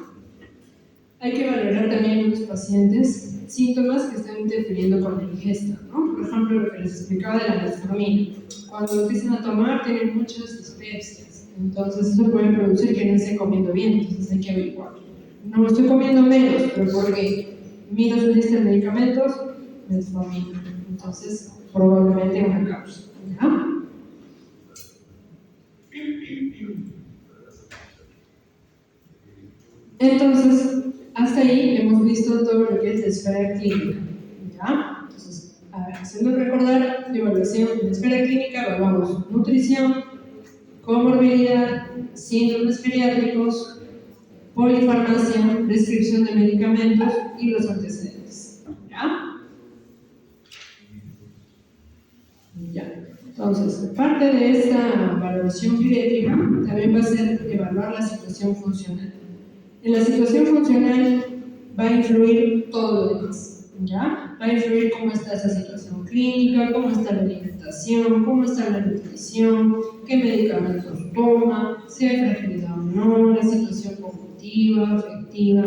Hay que valorar también en los pacientes síntomas que están interfiriendo con la ingesta, ¿no? Por ejemplo, lo que les explicaba de la metformina. Cuando empiezan a tomar, tienen muchas dispepsias. Entonces, eso puede producir que no estén comiendo bien. Entonces, hay que averiguar. No estoy comiendo menos, pero porque miro su lista de medicamentos, metformina. Entonces, probablemente una causa. ¿Ya? Entonces, hasta ahí hemos visto todo lo que es la esfera clínica. ¿Ya? Entonces, haciendo recordar la evaluación en la esfera clínica, evaluamos nutrición, comorbilidad, síndromes geriátricos, polifarmacia, prescripción de medicamentos y los antecedentes. ¿Ya? Ya. Entonces, parte de esta valoración geriátrica también va a ser evaluar la situación funcional. En la situación funcional va a influir todo lo demás, ¿ya? Va a influir cómo está esa situación clínica, cómo está la alimentación, cómo está la nutrición, qué medicamentos toma, si hay fragilidad o no, la situación cognitiva, afectiva,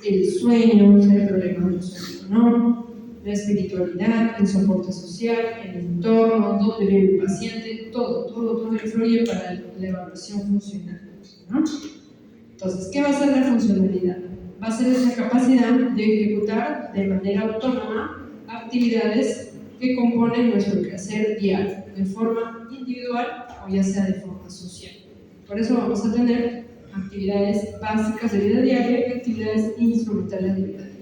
el sueño, si hay problemas del sueño o no, la espiritualidad, el soporte social, el entorno, dónde vive el paciente, todo influye para la evaluación funcional, ¿no? Entonces, ¿qué va a ser la funcionalidad? Va a ser esa capacidad de ejecutar de manera autónoma actividades que componen nuestro quehacer diario, de forma individual o ya sea de forma social. Por eso vamos a tener actividades básicas de vida diaria y actividades instrumentales de vida diaria.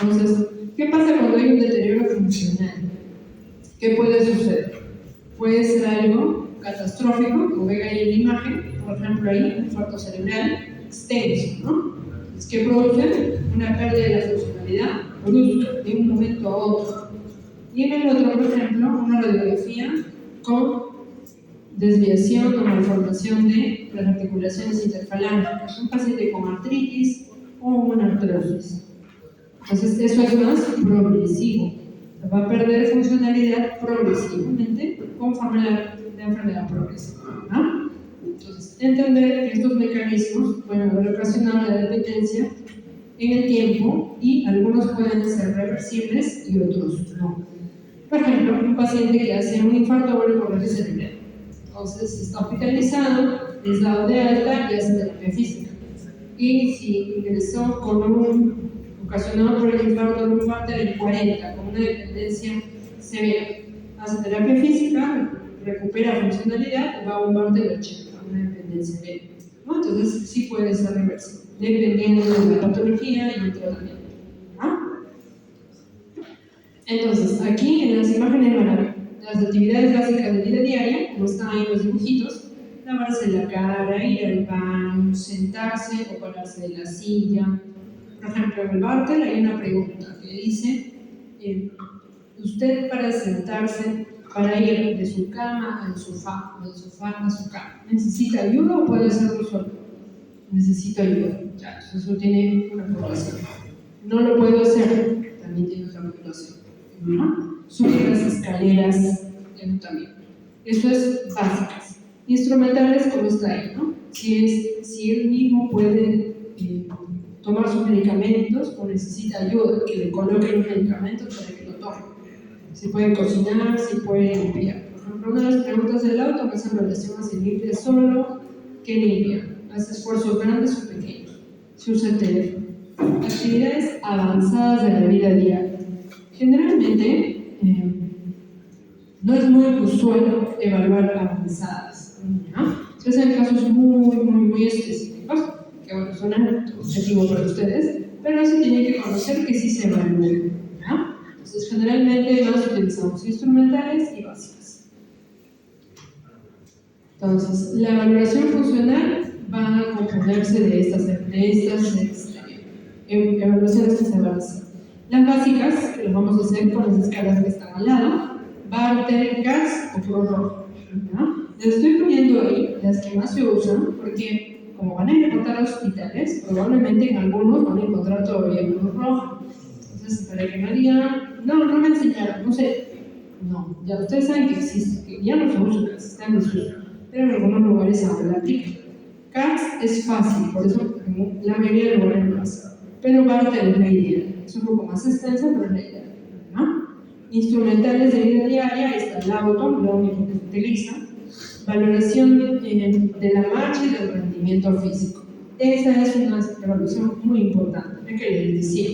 Entonces, ¿qué pasa cuando hay un deterioro funcional? ¿Qué puede suceder? Puede ser algo catastrófico, como ven ahí en la imagen, por ejemplo ahí, un infarto cerebral extenso, ¿no? Es que produce una pérdida de la funcionalidad brusca, de un momento a otro. Y en el otro, por ejemplo, una radiografía con desviación o malformación de las articulaciones interfalángicas, un paciente con artritis o una artrosis. Entonces, eso es más progresivo. Va a perder funcionalidad progresivamente conforme la enfermedad progresa, ¿no? Entonces, entender que estos mecanismos pueden haber ocasionado la dependencia en el tiempo y algunos pueden ser reversibles y otros no. Por ejemplo, un paciente que hace un infarto agudo por corriente cerebral. Entonces, está hospitalizado, es dado de alta y hace terapia física. Y si ingresó con ocasionado por el infarto de un parte del 40, con una dependencia severa, hace terapia física, recupera funcionalidad, va a un parte del 80, una dependencia severa, ¿no? Entonces, sí puede ser reversible, dependiendo de la patología y el tratamiento, ¿no? Entonces, aquí en las imágenes van a ver las actividades básicas de vida diaria, como están ahí los dibujitos: lavarse la cara, ir al baño, sentarse o pararse de la silla. Por ejemplo, en el Bartel hay una pregunta que dice: usted para sentarse, para ir de su cama al sofá, o del sofá a su cama, ¿necesita ayuda o puede hacerlo solo? Necesito ayuda. Ya, eso tiene una población. No lo puedo hacer, también tiene otra población, ¿no? Subir las escaleras, también. Esto es básicas. Instrumentales, como está ahí, ¿no? Si él mismo puede tomar sus medicamentos o necesita ayuda, que le coloquen los medicamentos para que lo tome. Si puede cocinar, si puede limpiar. Por ejemplo, una de las preguntas del auto me hace relación a si limpia solo, que limpia, hace esfuerzos grandes o pequeños, si usa el teléfono. Actividades avanzadas de la vida diaria. Generalmente, no es muy usual evaluar avanzadas, ¿no? Se hacen casos muy específicos, que bueno, suenan objetivo para ustedes, pero sí tienen que conocer que sí se evalúan, ¿no? Entonces, generalmente más utilizamos instrumentales y básicas. Entonces, la valoración funcional va a componerse de estas evaluaciones que se van a hacer. Las básicas, que las vamos a hacer con las escalas que están al lado: Bartel, GAS o Cruz Roja, ¿no? Les estoy poniendo ahí las que más se usan porque, como van a ir a hospitales, probablemente en algunos van a encontrar todavía Cruz Roja. Entonces, para que no digan, no me enseñaron, no sé. No, ya ustedes saben que existe, que ya no se usa, está en desuso, pero en algunos lugares ahora la aplican. CAS es fácil, por eso en la mayoría de lugares no pasa. Pero Bartel es la ideal, es un poco más extensa, pero es la ideal, ¿no? Instrumentales de vida diaria, está el auto, lo único que se utiliza. Valoración de la marcha y del rendimiento físico. Esa es una evaluación muy importante, es que les decía.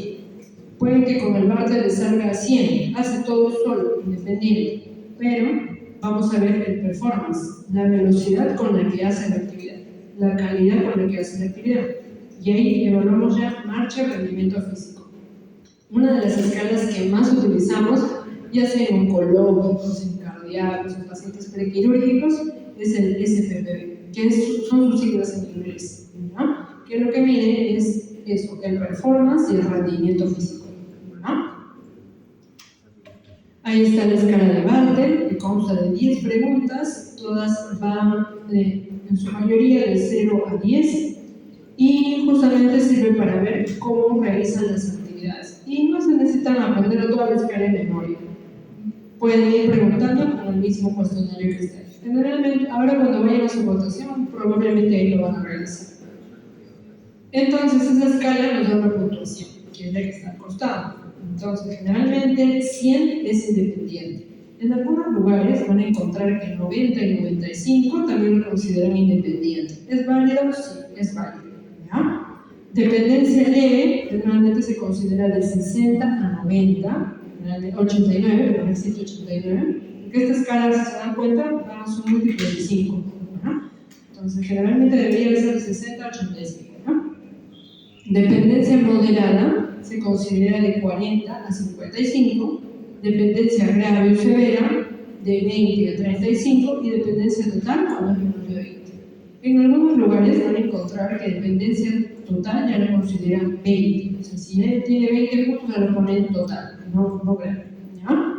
Puede que con el Bartel le salga a 100, hace todo solo, independiente, pero vamos a ver el performance, la velocidad con la que hace la actividad, la calidad con la que hace la actividad. Y ahí evaluamos ya marcha y rendimiento físico. Una de las escalas que más utilizamos, ya sea en oncológicos, en cardíacos, en pacientes prequirúrgicos, es el SPPB, que son sus siglas en inglés, ¿no? Que lo que mide es eso, el performance y el rendimiento físico, ¿no? Ahí está la escala de Bartel, que consta de 10 preguntas, todas van en su mayoría de 0 a 10, y justamente sirve para ver cómo realizan las actividades. Y no se necesitan aprender toda la escala de memoria. Pueden ir preguntando con el mismo cuestionario que está ahí. Generalmente, ahora cuando vayan a su votación, probablemente ahí lo van a realizar. Entonces, esa escala nos da una puntuación, que es la que está al costado. Entonces, generalmente 100 es independiente. En algunos lugares van a encontrar que 90 y 95 también lo consideran independiente. ¿Es válido? Sí, es válido. ¿Ya? Dependencia leve, generalmente se considera de 60 a 90, 89, pero no existe 89, porque esta escala, si se dan cuenta, son múltiplos de 5. ¿Ya? Entonces, generalmente debería ser de 60 a 85. ¿Ya? Dependencia moderada se considera de 40 a 55, dependencia grave o severa de 20 a 35 y dependencia total cuando es menos de 20. En algunos lugares van a encontrar que dependencia total ya la consideran 20. O sea, si tiene 20 puntos, ya lo ponen total, no grave. ¿Ya?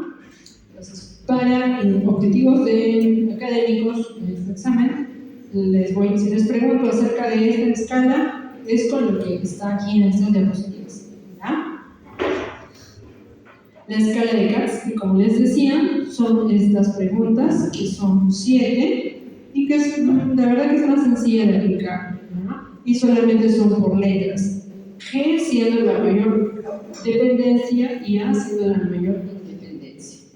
Entonces, para objetivos académicos de este examen, si les pregunto acerca de esta escala, es con lo que está aquí en estas diapositivas. ¿Ya? La escala de Katz, que como les decía, son estas preguntas, que son 7, y que la verdad que es más sencilla de aplicar, ¿no? Y solamente son por letras. G siendo la mayor dependencia y A siendo la mayor independencia.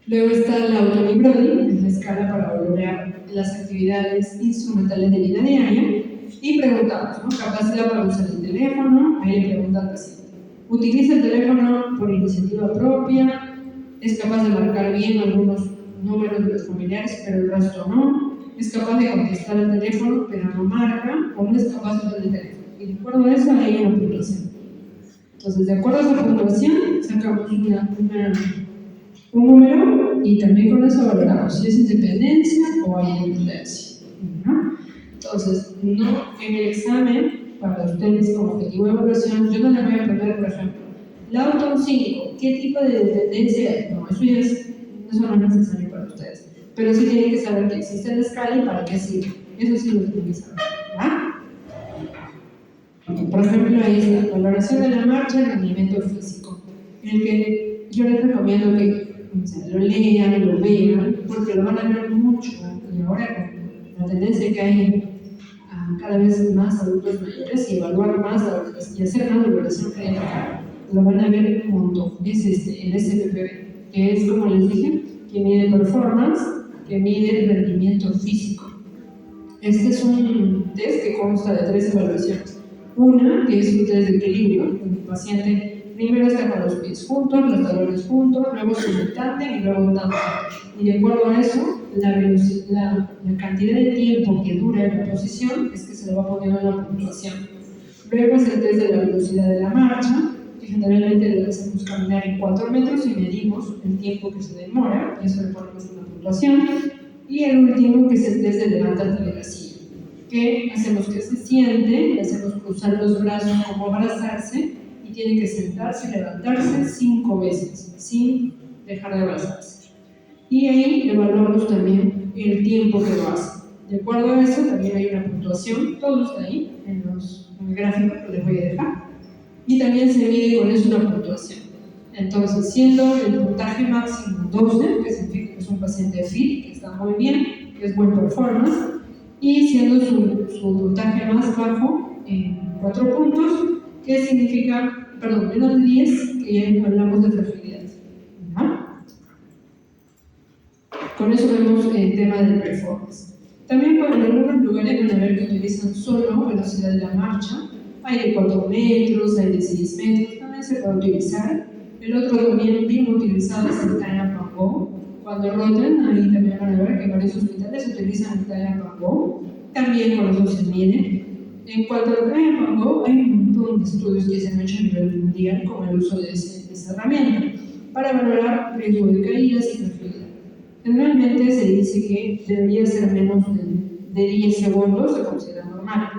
Luego está la Automi-Brody, que es la escala para valorar las actividades instrumentales de vida diaria. Y preguntamos, ¿no? Capacidad para usar el teléfono, ahí le pregunta al paciente. ¿Utiliza el teléfono por iniciativa propia? ¿Es capaz de marcar bien algunos números de los familiares, pero el resto no? ¿Es capaz de contestar el teléfono, pero no marca? ¿O no es capaz de usar el teléfono? Y de acuerdo a eso, hay una puntuación. Entonces, de acuerdo a esa puntuación, sacamos un número y también con eso valoramos si es independencia o hay independencia, ¿no? Entonces, no en el examen, para ustedes como objetivo de evaluación, yo no les voy a poner, por ejemplo, la Auton 5, ¿qué tipo de dependencia es? No, eso no es necesario para ustedes. Pero sí tienen que saber que existe la escala y para qué sirve. Eso sí lo tienen que saber. ¿Ya? Por ejemplo, ahí está, valoración de la marcha y rendimiento físico, en el que yo les recomiendo que lo lean, lo vean, porque lo van a ver mucho. Y ahora con la tendencia que hay cada vez más adultos mayores y evaluar más y hacer más valoración clínica, lo van a ver un montón. Es el SPPB, que es, como les dije, que mide performance, que mide el rendimiento físico. Este es un test que consta de 3 evaluaciones. Una, que es un test de equilibrio, el paciente primero está con los pies juntos, los talones juntos, luego simultáneo y luego tanto. Y de acuerdo a eso, la cantidad de tiempo que dura en la posición es que se le va poniendo en la puntuación. Luego es el test de la velocidad de la marcha, que generalmente le hacemos caminar en 4 metros y medimos el tiempo que se demora, y eso le ponemos una puntuación. Y el último, que es el test de levantarte de la silla, que hacemos que se siente, le hacemos cruzar los brazos como abrazarse, y tiene que sentarse y levantarse 5 veces, sin dejar de abrazarse. Y ahí evaluamos también el tiempo que lo hace. De acuerdo a eso, también hay una puntuación, todo está ahí en el gráfico que les voy a dejar. Y también se mide con eso una puntuación. Entonces, siendo el puntaje máximo 12, que significa que es un paciente fit, que está muy bien, que es buen performance, y siendo su puntaje más bajo en 4 puntos, que significa, menos de 10, que ya hablamos de fragilidad. ¿No? Con eso vemos el tema del performance. También en algunos lugares van a ver que utilizan solo velocidad de la marcha. Hay de 4 metros, hay de 6 metros, también se puede utilizar. El otro también bien utilizado es el Time and Go. Cuando roten, ahí también van a ver que varios hospitales utilizan el Time and Go. También con eso se mide. En cuanto al Time and Go, hay un montón de estudios que se han hecho a nivel mundial con el uso de esa herramienta para valorar riesgo de caídas y fragilidad. Generalmente se dice que debería ser menos de 10 segundos, se considera normal.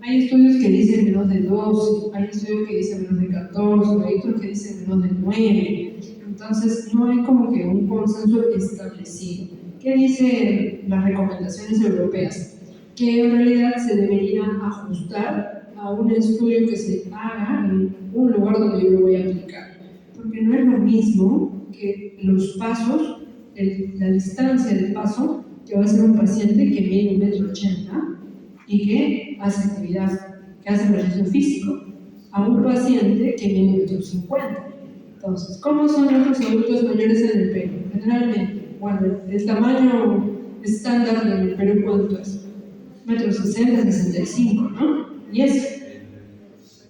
Hay estudios que dicen menos de 12, hay estudios que dicen menos de 14, hay otros que dicen menos de 9. Entonces, no hay como que un consenso establecido. ¿Qué dicen las recomendaciones europeas? Que en realidad se debería ajustar a un estudio que se haga en un lugar donde yo lo voy a aplicar. Porque no es lo mismo que los pasos, la distancia del paso que va a hacer un paciente que mide 1,80 m y que hace actividad, que hace ejercicio físico, a un paciente que mide 1,50 m. Entonces, ¿cómo son nuestros adultos mayores en el Perú? Generalmente, bueno, el tamaño estándar del Perú, ¿cuánto es? 1,60 m, 65 m, ¿no? Y eso,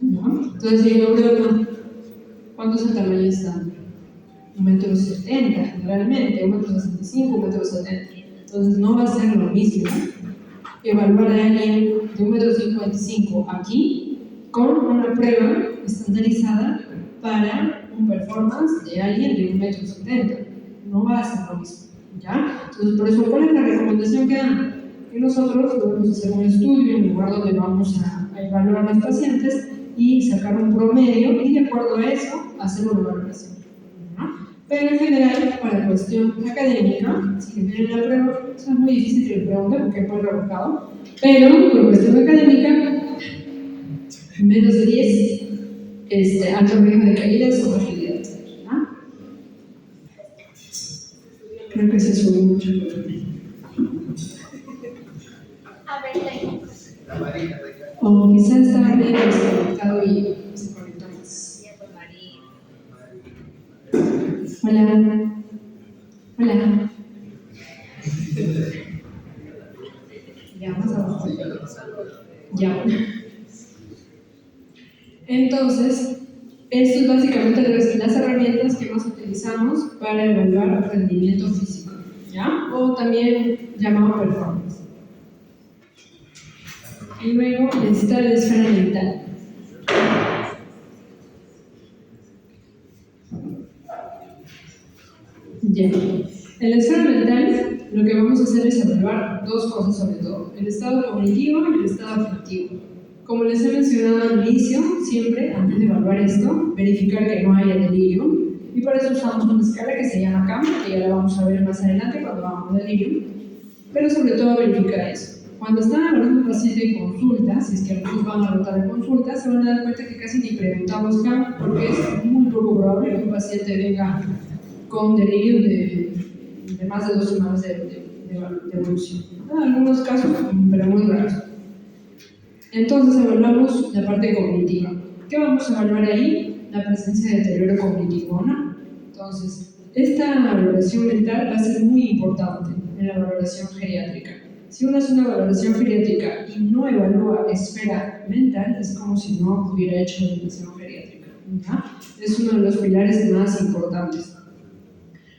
¿no? Entonces, en Europa, ¿cuánto es el tamaño estándar? 1,70 m, generalmente, 1,65 m, 1,70 m. Entonces, no va a ser lo mismo evaluar a alguien de 1,55 m aquí con una prueba estandarizada para un performance de alguien de 1,70 m. No va a ser lo mismo, ¿ya? Entonces, por eso, ¿cuál es la recomendación que dan? Que nosotros debemos hacer un estudio en el lugar donde vamos a evaluar a los pacientes y sacar un promedio y de acuerdo a eso hacer una evaluación, ¿no? Pero en general, para cuestión académica, si vienen la prueba, eso es muy difícil que le pregunten porque es muy rebuscado, pero por cuestión académica, menos de 10, alto riesgo de caídas o fragilidades, ¿no? Creo que se subió mucho el volumen. A ver, La varita, O quizás estaba medio desconectado y se conectó más. Hola. Hola. Ya, más abajo. Ya. Entonces, esto es básicamente las herramientas que más utilizamos para evaluar rendimiento físico, ¿ya? O también llamado performance. Y luego está la esfera mental. Ya. En la esfera mental, lo que vamos a hacer es evaluar dos cosas sobre todo: el estado cognitivo y el estado afectivo. Como les he mencionado al inicio, siempre, antes de evaluar esto, verificar que no haya delirio. Y para eso usamos una escala que se llama CAM, que ya la vamos a ver más adelante cuando hagamos delirio. Pero sobre todo verificar eso. Cuando están hablando un paciente en consulta, si es que algunos van a anotar en consulta, se van a dar cuenta que casi ni preguntamos CAM, porque es muy poco probable que un paciente venga con delirio de más de 2 semanas de evolución. En algunos casos, pero muy raros. Entonces evaluamos la parte cognitiva. ¿Qué vamos a evaluar ahí? La presencia de deterioro cognitivo, ¿no? Entonces, esta valoración mental va a ser muy importante en la valoración geriátrica. Si uno hace una valoración geriátrica y no evalúa esfera mental, es como si no hubiera hecho una evaluación geriátrica, ¿ya? Es uno de los pilares más importantes.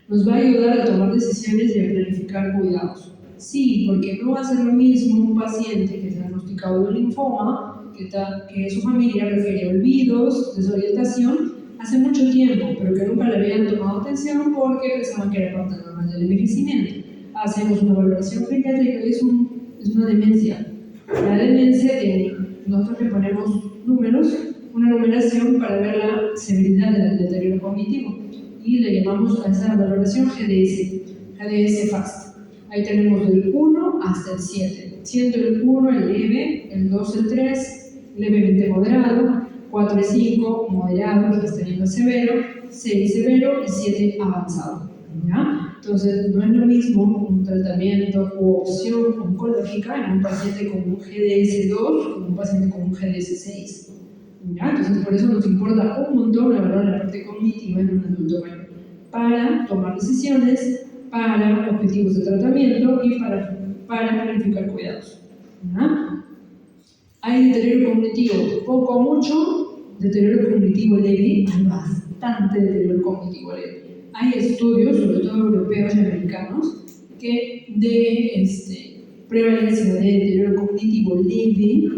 Nos va a ayudar a tomar decisiones y a planificar cuidados. Sí, porque no va a ser lo mismo un paciente que se ha diagnosticado de linfoma, que su familia refiere olvidos, desorientación, hace mucho tiempo, pero que nunca le habían tomado atención porque pensaban que era parte normal del envejecimiento. Hacemos una valoración geriátrica y es una demencia. La demencia nosotros le ponemos números, una numeración para ver la severidad del deterioro cognitivo y le llamamos a esa valoración GDS FAST. Ahí tenemos del 1 hasta el 7, siendo el 1 el leve, el 2 el 3, levemente moderado, 4 y 5 moderado, que está yendo severo, 6 severo y 7 avanzado, ¿ya? Entonces, no es lo mismo un tratamiento u opción oncológica en un paciente con un GDS2 como un paciente con un GDS6, ¿ya? Entonces, por eso nos importa un montón evaluar la parte cognitiva en un adulto mayor, para tomar decisiones, para objetivos de tratamiento y para planificar cuidados, ¿ya? Hay deterioro cognitivo poco o mucho, deterioro cognitivo leve, hay bastante deterioro cognitivo leve. Hay estudios, sobre todo europeos y americanos, que de prevalencia de deterioro cognitivo leve,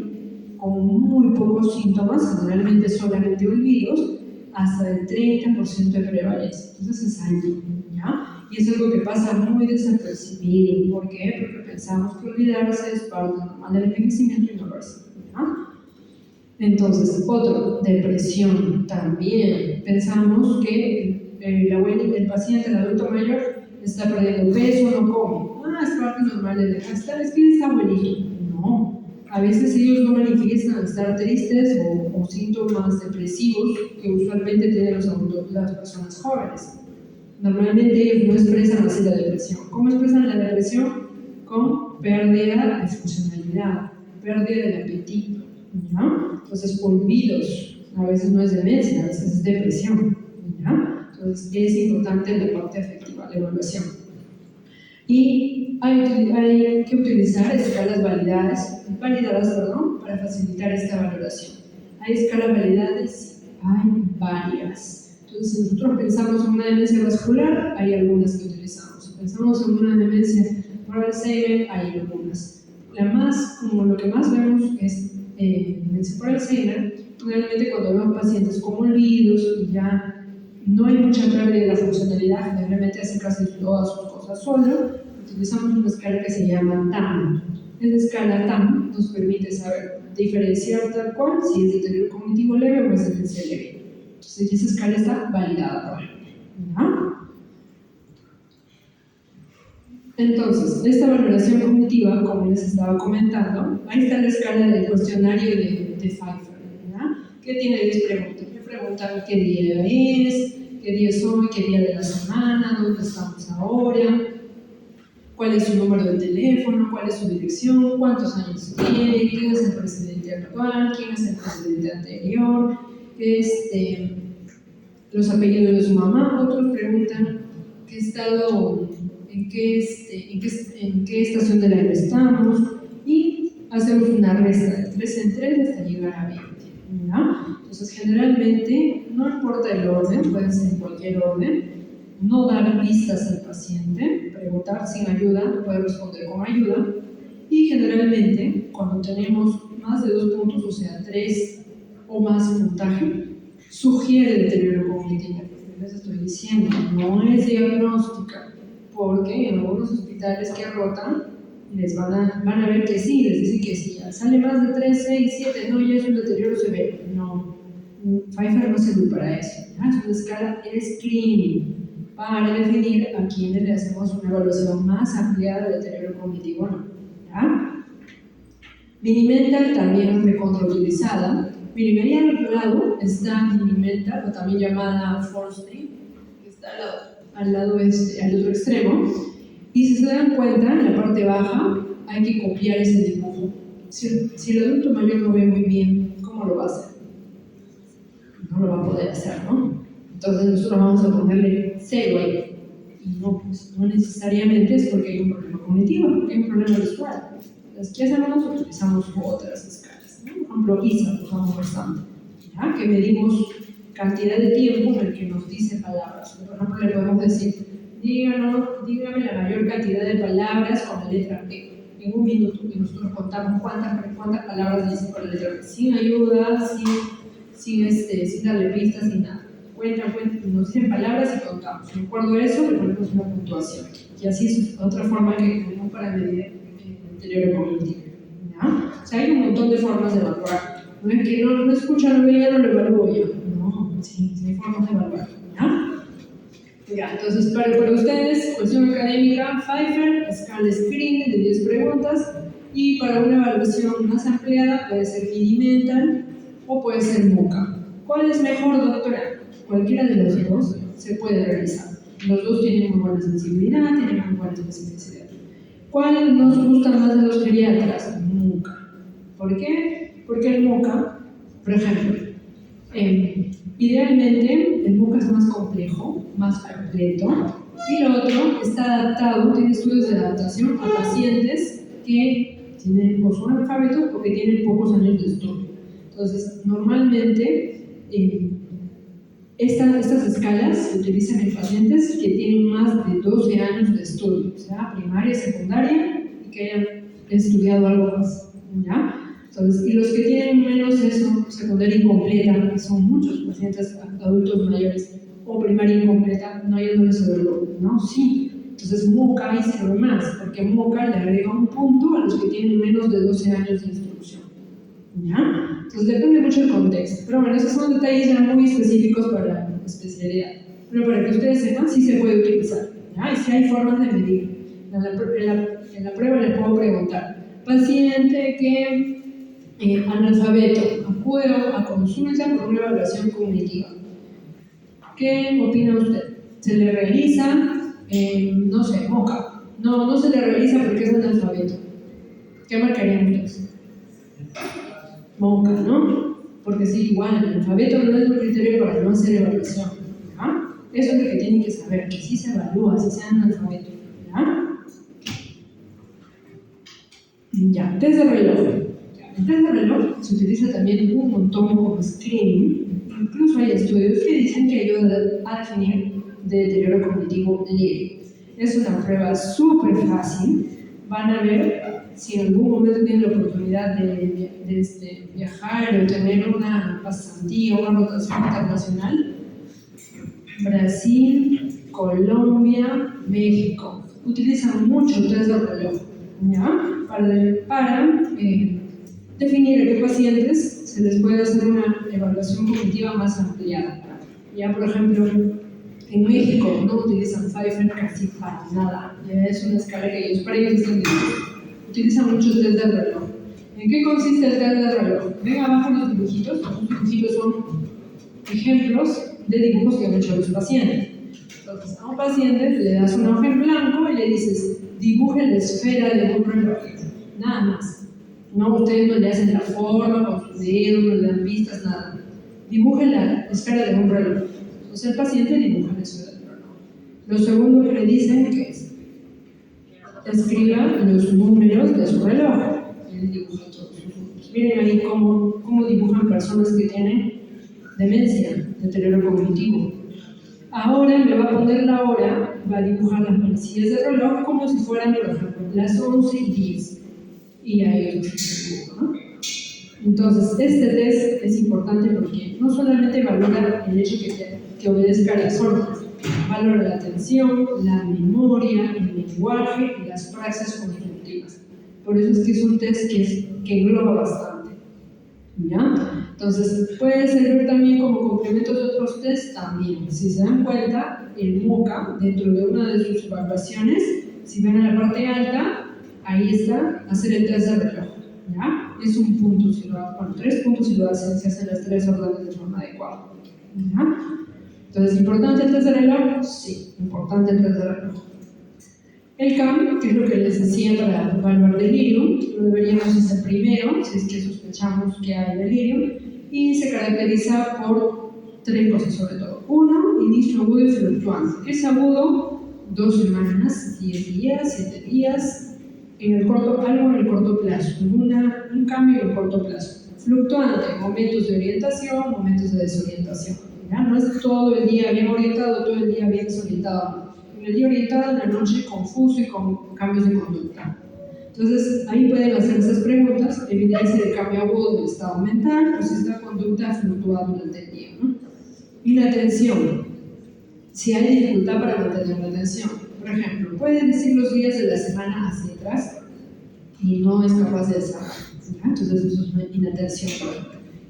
con muy pocos síntomas, generalmente solamente olvidos, hasta el 30% de prevalencia. Entonces es alto, ¿ya? Y es algo que pasa muy desapercibido. ¿Por qué? Porque pensamos que olvidarse es parte normal del envejecimiento y no lo es. Entonces, otro, depresión. También pensamos que el paciente, el adulto mayor, está perdiendo peso, no come. Es parte normal de la casa. Es que está abuelito. No. A veces ellos no manifiestan estar tristes o síntomas depresivos que usualmente tienen las personas jóvenes. Normalmente ellos no expresan así la depresión. ¿Cómo expresan la depresión? Con pérdida de funcionalidad, pérdida del apetito, ¿no? Entonces, olvidos. A veces no es demencia, a veces es depresión, ¿no? Entonces, es importante la parte afectiva, la evaluación. Y hay que utilizar escalas validadas para facilitar esta valoración. ¿Hay escalas validadas? Hay varias. Entonces, si nosotros pensamos en una demencia vascular, hay algunas que utilizamos. Si pensamos en una demencia por Alzheimer, hay algunas. Lo que más vemos es demencia por Alzheimer. Realmente cuando vemos pacientes con olvidos y ya no hay mucha pérdida de la funcionalidad, generalmente hace casi todas sus cosas solo, utilizamos una escala que se llama TAM. Esta escala TAM nos permite saber diferenciar tal cual si es deterioro cognitivo leve o es demencia leve. Entonces, esa escala está validada por él. Entonces, esta valoración cognitiva, como les estaba comentando, ahí está la escala del cuestionario de Pfeiffer, que tiene 10 preguntas. Me preguntan qué día es, qué día es hoy, qué día de la semana, dónde estamos ahora, cuál es su número de teléfono, cuál es su dirección, cuántos años tiene, quién es el presidente actual, quién es el presidente anterior, los apellidos de su mamá. Otros preguntan qué estado, en qué estación del año estamos, y hacemos una resta de 3 en 3 hasta llegar a 20. ¿No? Entonces, generalmente, no importa el orden, puede ser en cualquier orden, no dar pistas al paciente, preguntar sin ayuda, puede responder con ayuda, y generalmente, cuando tenemos más de 2 puntos, o sea, 3 o más puntaje, sugiere deterioro cognitivo. Les estoy diciendo, no es diagnóstica, porque en algunos hospitales que rotan, les van a ver que sí, les dicen que sí, sale más de 3, 6, 7, no, ya es un deterioro severo. No, Pfeiffer no sirve para eso. Es una escala screening para definir a quienes le hacemos una evaluación más ampliada de deterioro cognitivo. ¿Ya? Minimental también es recontrautilizada. Miren, ahí al lado está Minimental, o también llamada Forstein, que está al otro extremo. Y si se dan cuenta, en la parte baja hay que copiar ese dibujo. Si el adulto mayor no ve muy bien, ¿cómo lo va a hacer? No lo va a poder hacer, ¿no? Entonces nosotros vamos a ponerle 0 ahí. Y no, pues, no necesariamente es porque hay un problema cognitivo, porque hay un problema visual. Entonces, ¿qué hacemos? Utilizamos otras escalas, ¿no? Por ejemplo, ISA, usamos bastante, ¿ya? Que medimos cantidad de tiempo en el que nos dice palabras. Por ejemplo, le podemos decir, dígame la mayor cantidad de palabras con la letra P en un minuto, y nosotros contamos cuántas palabras dice con la letra P, sin ayuda, sin darle pistas, sin nada. Cuenta, nos dicen palabras y contamos. De acuerdo a eso, le ponemos una puntuación. Y así es otra forma que tenemos para medir el deterioro cognitivo. ¿Ya? O sea, hay un montón de formas de evaluar. No es que no escucha, no veía, no lo evalúo yo. No, sí hay formas de evaluar. Ya, entonces, para ustedes, cuestión académica, Pfeiffer, escala screening de 10 preguntas, y para una evaluación más ampliada puede ser Minimental o puede ser MoCA. ¿Cuál es mejor, doctora? Cualquiera de los dos se puede realizar. Los dos tienen muy buena sensibilidad, tienen muy buena especificidad. ¿Cuál nos gusta más de los geriatras? MoCA. ¿Por qué? Porque el MoCA, por ejemplo, idealmente el MoCA es más complejo, más completo, y lo otro está adaptado, tiene estudios de adaptación a pacientes que tienen o son analfabetos o que tienen pocos años de estudio. Entonces, normalmente estas escalas se utilizan en pacientes que tienen más de 12 años de estudio, o sea, primaria, secundaria, y que hayan estudiado algo más, ¿ya? Entonces, y los que tienen menos eso, secundaria incompleta, que son muchos pacientes adultos mayores, o primaria incompleta, no, yo no les evalúo, ¿no? Sí. Entonces MOOCA ahí sirve más, porque MOOCA le agrega un punto a los que tienen menos de 12 años de instrucción. ¿Ya? Entonces depende mucho del contexto. Pero bueno, esos son detalles ya muy específicos para la especialidad. Pero para que ustedes sepan, sí se puede utilizar. ¿Ya? Y sí hay formas de medir. En la prueba le puedo preguntar, paciente que analfabeto, acude a consulta por una evaluación cognitiva. ¿Qué opina usted? ¿Se le realiza, no sé, MOOCA? No se le realiza porque es analfabeto. ¿Qué marcarían ustedes? MOOCA, ¿no? Porque sí, igual, el alfabeto no es un criterio para no hacer evaluación. ¿Ya? Eso es lo que tienen que saber, que sí se evalúa, si sean analfabetos. ¿Ya? Ya, test de reloj. El test de reloj se utiliza también un montón como screening. Incluso hay estudios que dicen que ayuda a definir deterioro cognitivo leve. Es una prueba súper fácil. Van a ver si en algún momento tienen la oportunidad de viajar o tener una pasantía, una rotación internacional. Brasil, Colombia, México. Utilizan mucho test de reloj, ¿ya? Para definir a qué pacientes se les puede hacer una evaluación cognitiva más ampliada. Ya, por ejemplo, en México no utilizan Pfeiffer casi para nada. Ya es una escala que ellos, para ellos están difíciles. Utilizan muchos test de reloj. ¿En qué consiste el test de reloj? Ven abajo los dibujitos. Los dibujitos son ejemplos de dibujos que han hecho los pacientes. Entonces, a un paciente le das una hoja en blanco y le dices, dibuje la esfera de un reloj. Nada más. No, ustedes no le hacen la forma con sus dedos, no le dan pistas, nada. Dibuje la esfera de un reloj. Entonces el paciente dibuja la esfera del reloj. Lo segundo que le dicen que es, escriba los números de su reloj. Él dibuja todos los números. Miren ahí cómo dibujan personas que tienen demencia, deterioro cognitivo. Ahora me va a poner la hora, va a dibujar las manecillas del reloj como si fueran, por ejemplo, las 11:10. Y ahí dibujo, ¿no? Entonces, este test es importante porque no solamente valora el hecho que obedezca las órdenes, valora la atención, la memoria, el lenguaje y las praxis cognitivas. Por eso es que es un test que engloba bastante. ¿Ya? Entonces, puede servir también como complemento de otros tests también. Si se dan cuenta, el MOOCA, dentro de una de sus evaluaciones, si ven a la parte alta, ahí está, hacer el test de reloj. ¿Ya? Es un punto, si lo hacen, bueno, 3 puntos si lo hacen, se hacen las 3 órdenes de forma adecuada. ¿Ya? Entonces, ¿importante el test de reloj? Sí, importante el test de reloj. El CAM, que es lo que les decía para evaluar delirio, lo deberíamos hacer primero, si es que sospechamos que hay delirio, y se caracteriza por 3 cosas sobre todo. 1, inicio agudo y fluctuante. ¿Qué es agudo? 2 semanas, 10 días, 7 días, algo en el corto plazo, un cambio en el corto plazo. Fluctuante, momentos de orientación, momentos de desorientación. ¿Ya? No es todo el día bien orientado, todo el día bien desorientado. En el día orientado, en la noche confuso y con cambios de conducta. Entonces, ahí pueden hacer esas preguntas, evidencia de cambio agudo del estado mental, o si esta conducta fluctúa durante el día, ¿no? Y la atención, si hay dificultad para mantener la atención. Por ejemplo, puede decir los días de la semana hacia atrás y no es capaz de desarrollar. Entonces, eso es una inatención.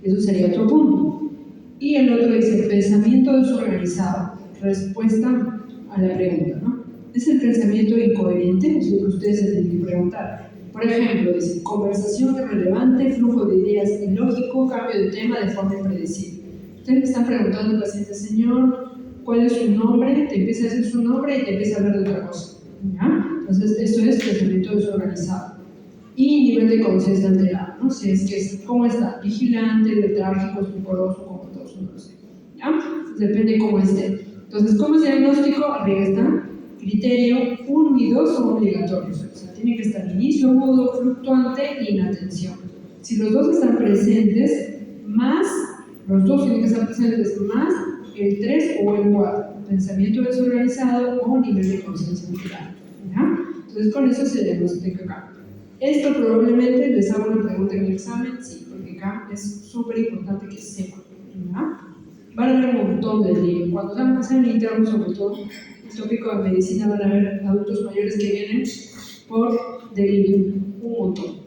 Eso sería otro punto. Y el otro dice pensamiento desorganizado, respuesta a la pregunta, ¿no? ¿Es el pensamiento incoherente? Es lo que ustedes se tienen que preguntar. Por ejemplo, dice conversación irrelevante, flujo de ideas ilógico, cambio de tema de forma impredecible. Ustedes le están preguntando al paciente, señor, ¿cuál es su nombre? Te empieza a decir su nombre y te empieza a hablar de otra cosa. ¿Ya? Entonces, eso es pensamiento desorganizado. Y nivel de conciencia alterado, ¿no? Si es que, ¿cómo está? Vigilante, letárgico, estuporoso, comatoso, no lo sé. ¿Ya? Depende cómo esté. Entonces, ¿cómo es el diagnóstico? Arriba está. Criterio 1 y 2 son obligatorios. O sea, tiene que estar inicio agudo, fluctuante y inatención. Si los dos están presentes, más, los dos tienen que estar presentes más el 3 o el 4. Pensamiento desorganizado o nivel de conciencia alterado. ¿Ya? Entonces, con eso se diagnostica acá. Esto probablemente les haga una pregunta en el examen, sí, porque acá es súper importante que sepan. ¿Ya? van a haber un montón de delirio. Cuando sean internos, sobre todo, el tópico de medicina, van a haber adultos mayores que vienen por delirio, un montón.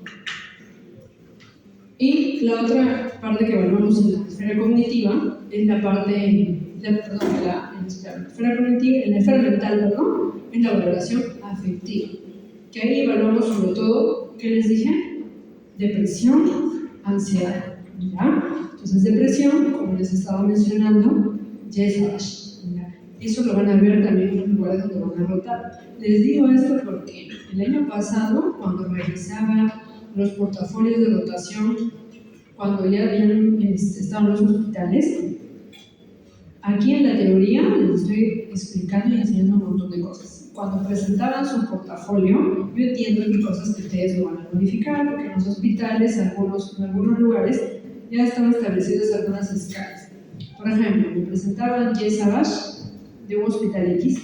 Y la otra parte que evaluamos en la esfera cognitiva es la parte, en la esfera cognitiva, en la esfera mental, perdón, es la valoración afectiva. Que ahí evaluamos sobre todo, ¿qué les dije? Depresión, ansiedad, ¿ya? Entonces, depresión, como les estaba mencionando, ya es Ash, ¿ya? Eso lo van a ver también en los lugares donde van a rotar. Les digo esto porque el año pasado, cuando revisaba los portafolios de rotación, cuando ya habían estado en los hospitales, aquí en la teoría les estoy explicando y enseñando un montón de cosas. Cuando presentaban su portafolio, yo entiendo que hay cosas que ustedes lo van a modificar, porque en los hospitales, en algunos lugares, ya están establecidas algunas escalas. Por ejemplo, me presentaban Yesabash de un hospital X,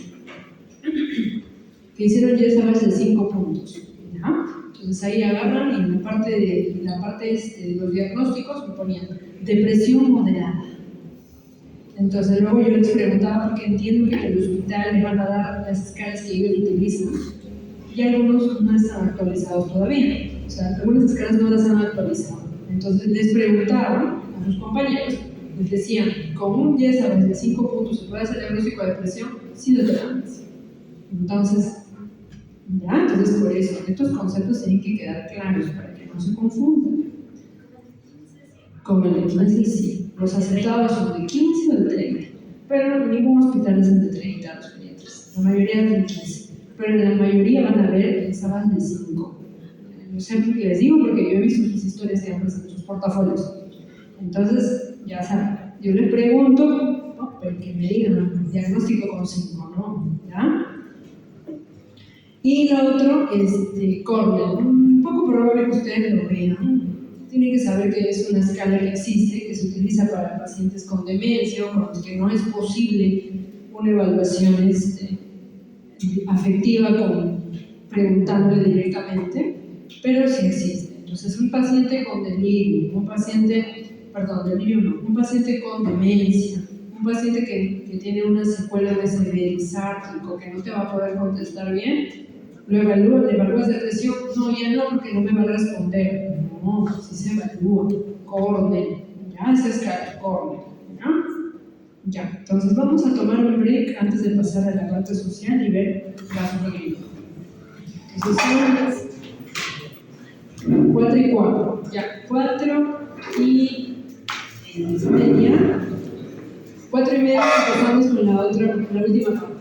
que hicieron Yesabash de 5 puntos. ¿Ya? Entonces ahí agarran y en la parte de los diagnósticos me ponían depresión moderada. Entonces luego yo les preguntaba, porque entiendo que en el hospital les van a dar las escalas que ellos utilizan y algunos no están actualizados todavía, o sea, algunas escalas no las han actualizado. Entonces les preguntaba a sus compañeros, les decían, con un 10 a de 5 puntos se puede hacer diagnóstico de depresión, sí lo tenemos. Entonces por eso, estos conceptos tienen que quedar claros para que no se confundan. Como el de 15, sí. Los aceptados son de 15 o de 30, pero ningún hospital es de 30 los pediatras. La mayoría es de 15, pero en la mayoría van a ver examen de 5. No sé por qué les digo, porque yo he visto sus historias que han presentado, sus portafolios. Entonces, ya saben, yo les pregunto, pero que me digan, diagnóstico con 5, ¿no? ¿Ya? Y lo otro es Cornell. Un poco probable que ustedes lo vean. Tienen que saber que es una escala que existe, que se utiliza para pacientes con demencia o con los que no es posible una evaluación afectiva preguntándole directamente, pero sí existe. Entonces, un paciente con delirio, un paciente con demencia, un paciente que tiene una secuela de cerebro que no te va a poder contestar bien, lo evalúas, le evalúas depresión, no, ya no, porque no me va a responder. No, sí se evalúa. Cornell, ya, esa escala, Cornell, ¿ya? Ya, entonces vamos a tomar un break antes de pasar a la parte social y ver caso clínico. Entonces son 4 y 4, ya, 4 y media. 4 y media empezamos con la última parte.